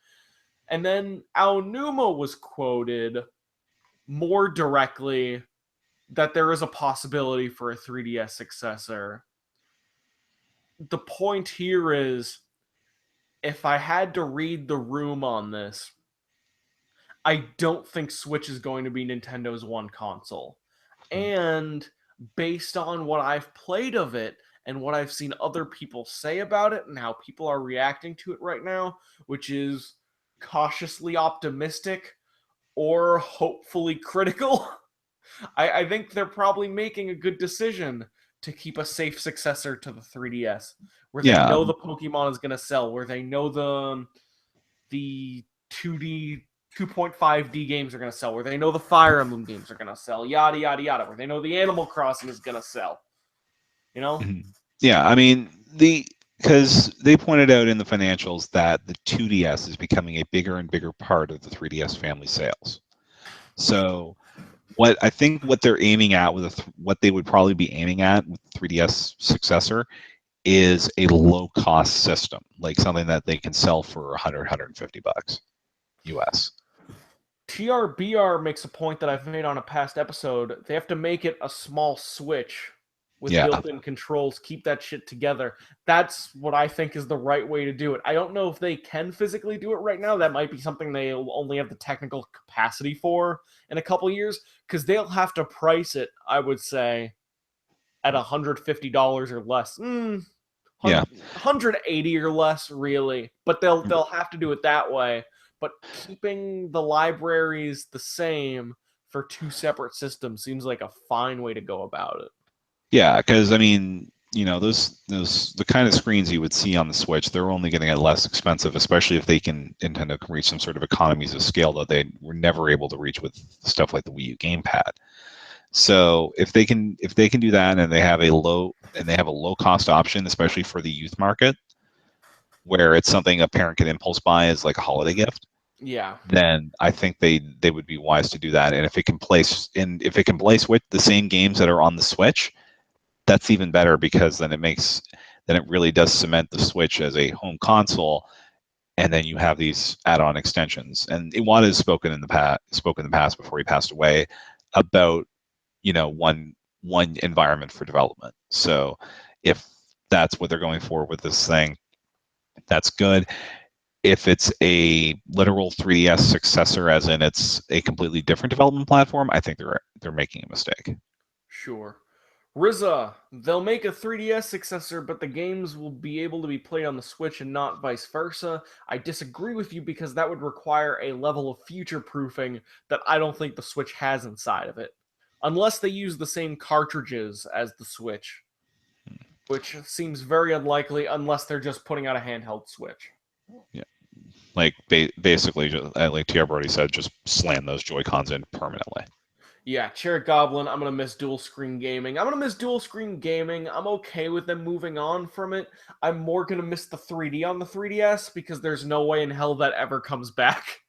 And then Aonuma was quoted more directly that there is a possibility for a 3DS successor. The point here is, if I had to read the room on this, I don't think Switch is going to be Nintendo's one console. And based on what I've played of it and what I've seen other people say about it and how people are reacting to it right now, which is cautiously optimistic or hopefully critical, I think they're probably making a good decision to keep a safe successor to the 3DS, where they Yeah, know the Pokemon is going to sell, where they know the 2D 2.5D games are going to sell, where they know the Fire Emblem games are going to sell, yada yada yada, where they know the Animal Crossing is going to sell. You know? yeah. I mean because they pointed out in the financials that the 2DS is becoming a bigger and bigger part of the 3DS family sales. So what they're aiming at with what they would probably be aiming at with 3DS successor is a low cost system, like something that they can sell for 150 bucks US. TRBR makes a point that I've made on a past episode. They have to make it a small Switch with Yeah. built-in controls, keep that shit together. That's what I think is the right way to do it. I don't know if they can physically do it right now. That might be something they'll only have the technical capacity for in a couple years, because they'll have to price it, I would say, at $150 or less. Yeah. 180 or less, really. But they'll have to do it that way. But keeping the libraries the same for two separate systems seems like a fine way to go about it. Yeah, because I mean, those the kind of screens you would see on the Switch, they're only going to get less expensive, especially if Nintendo can reach some sort of economies of scale that they were never able to reach with stuff like the Wii U gamepad. So if they can do that, and they have a low cost option, especially for the youth market, where it's something a parent can impulse buy as like a holiday gift, Yeah. then I think they would be wise to do that. And if it can place with the same games that are on the Switch, that's even better, because then it really does cement the Switch as a home console, and then you have these add-on extensions. And Iwata has spoken in the past before he passed away about one environment for development. So if that's what they're going for with this thing, that's good. If it's a literal 3DS successor, as in it's a completely different development platform, I think they're making a mistake. Sure. Riza, they'll make a 3DS successor, but the games will be able to be played on the Switch and not vice versa. I disagree with you because that would require a level of future proofing that I don't think the Switch has inside of it. Unless they use the same cartridges as the Switch, which seems very unlikely unless they're just putting out a handheld Switch. Yeah, like basically, just, like TR already said, just slam those Joy Cons in permanently. Yeah, Cherry Goblin, I'm going to miss dual screen gaming. I'm okay with them moving on from it. I'm more going to miss the 3D on the 3DS because there's no way in hell that ever comes back.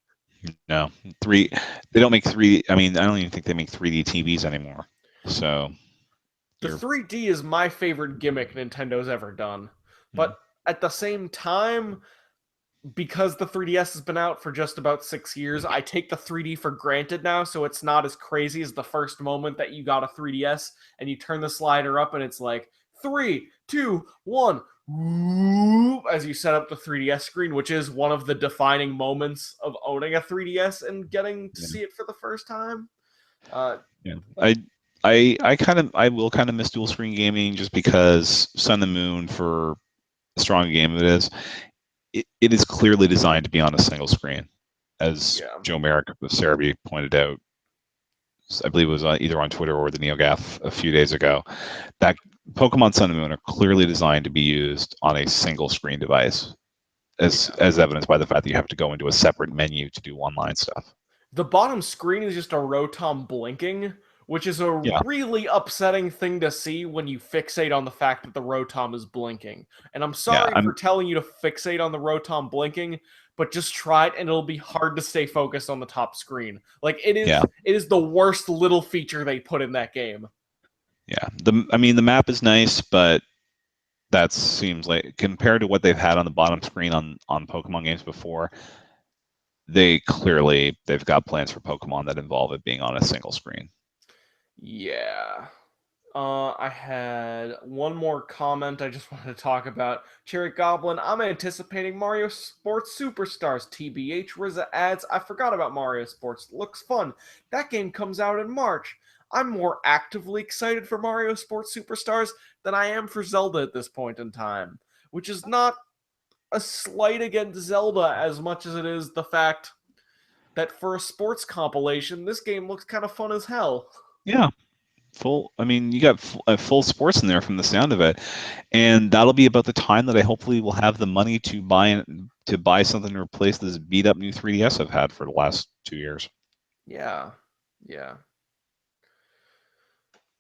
No, they don't make 3D. I mean, I don't even think they make 3D TVs anymore. So The 3D is my favorite gimmick Nintendo's ever done. Hmm. But at the same time, because the 3DS has been out for just about 6 years, I take the 3D for granted now, so it's not as crazy as the first moment that you got a 3DS and you turn the slider up and it's like 3, 2, 1, as you set up the 3DS screen, which is one of the defining moments of owning a 3DS and getting to Yeah. see it for the first time. Uh, Yeah. I will kind of miss dual screen gaming just because Sun and Moon, for a strong game it is, it is clearly designed to be on a single screen, as yeah. Joe Merrick of Cerebi pointed out. I believe it was either on Twitter or the NeoGaf a few days ago. That Pokemon Sun and Moon are clearly designed to be used on a single screen device, Yeah. as evidenced by the fact that you have to go into a separate menu to do online stuff. The bottom screen is just a Rotom blinking, which is a Yeah, really upsetting thing to see when you fixate on the fact that the Rotom is blinking. And I'm yeah, sorry for telling you to fixate on the Rotom blinking, but just try it and it'll be hard to stay focused on the top screen. Like yeah, it is the worst little feature they put in that game. yeah. The map is nice, but that seems like, compared to what they've had on the bottom screen on Pokemon games before, they've got plans for Pokemon that involve it being on a single screen. Yeah. I had one more comment I just wanted to talk about. Cherry Goblin, I'm anticipating Mario Sports Superstars. TBH, Rizza adds, I forgot about Mario Sports. Looks fun. That game comes out in March. I'm more actively excited for Mario Sports Superstars than I am for Zelda at this point in time, which is not a slight against Zelda as much as it is the fact that for a sports compilation, this game looks kind of fun as hell. Yeah, full. I mean, you got full sports in there from the sound of it, and that'll be about the time that I hopefully will have the money to buy something to replace this beat up new 3DS I've had for the last 2 years. Yeah. Yeah.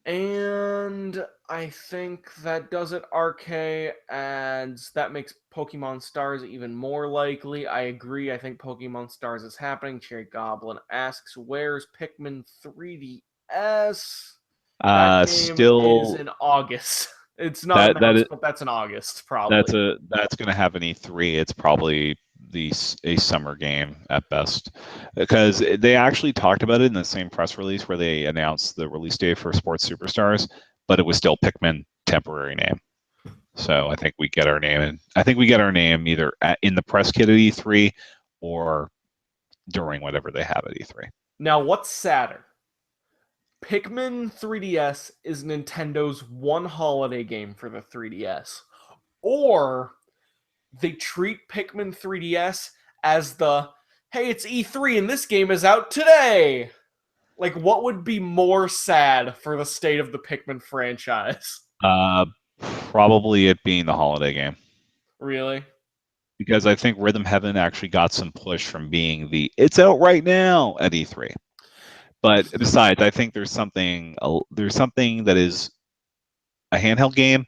And I think that does it, RK, and that makes Pokemon Stars even more likely. I agree. I think Pokemon Stars is happening. Cherry Goblin asks, where's Pikmin 3DS? That game is Still, in August. It's not that that is announced, but that's in August, probably. that's going to happen E3. It's probably a summer game at best, because they actually talked about it in the same press release where they announced the release date for Sports Superstars, but it was still Pikmin temporary name. So I think we get our name, and I think we get our name either in the press kit at E3 or during whatever they have at E3. Now, what's sadder? Pikmin 3DS is Nintendo's one holiday game for the 3DS. Or they treat Pikmin 3DS as the hey, it's E3 and this game is out today. Like, what would be more sad for the state of the Pikmin franchise? Uh, Probably it being the holiday game, Really? because I think Rhythm Heaven actually got some push from being the it's out right now at E3. But besides, I think there's something that is a handheld game,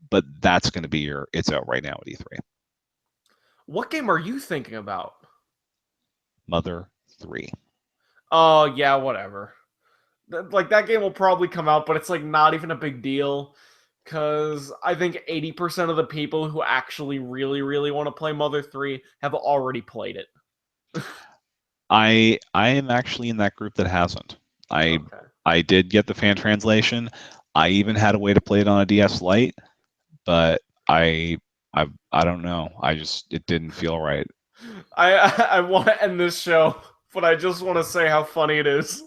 but that's going to be your it's out right now at E3. What game are you thinking about? Mother 3. Oh, yeah, whatever. Like, that game will probably come out, but it's, like, not even a big deal. Because I think 80% of the people who actually really, really want to play Mother 3 have already played it. I am actually in that group that hasn't. I Okay. I did get the fan translation. I even had a way to play it on a DS Lite, but I don't know. It didn't feel right. I want to end this show, but I just want to say how funny it is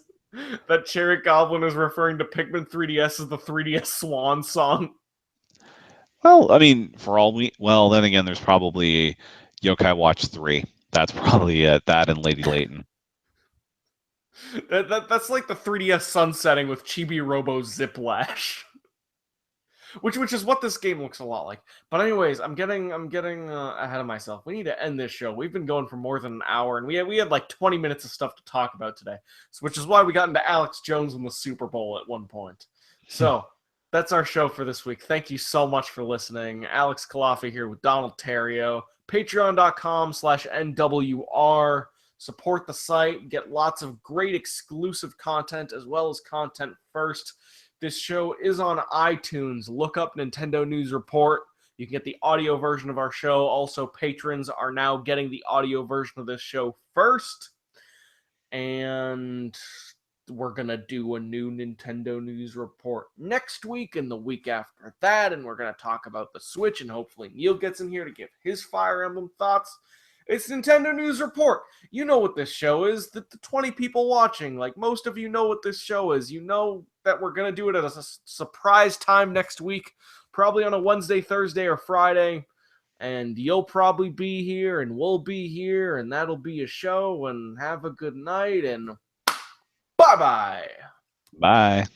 that Cherry Goblin is referring to Pikmin 3DS as the 3DS Swan song. Well, I mean, well, then again, there's probably Yokai Watch 3. That's probably it. That and Lady Layton. That's like the 3DS sunsetting with Chibi Robo Ziplash. Which is what this game looks a lot like. But anyways, I'm getting ahead of myself. We need to end this show. We've been going for more than an hour, and we had like 20 minutes of stuff to talk about today, which is why we got into Alex Jones in the Super Bowl at one point. So that's our show for this week. Thank you so much for listening. Alex Kalafi here with Donald Terrio. Patreon.com/NWR. Support the site. Get lots of great exclusive content as well as content first. This show is on iTunes. Look up Nintendo News Report. You can get the audio version of our show. Also, patrons are now getting the audio version of this show first. And we're going to do a new Nintendo News Report next week and the week after that. And we're going to talk about the Switch. And hopefully Neil gets in here to give his Fire Emblem thoughts. It's Nintendo News Report. You know what this show is. The 20 people watching, like most of you know what this show is. You know that we're going to do it at a surprise time next week, probably on a Wednesday, Thursday, or Friday. And you'll probably be here, and we'll be here, and that'll be a show. And have a good night, and bye-bye. Bye.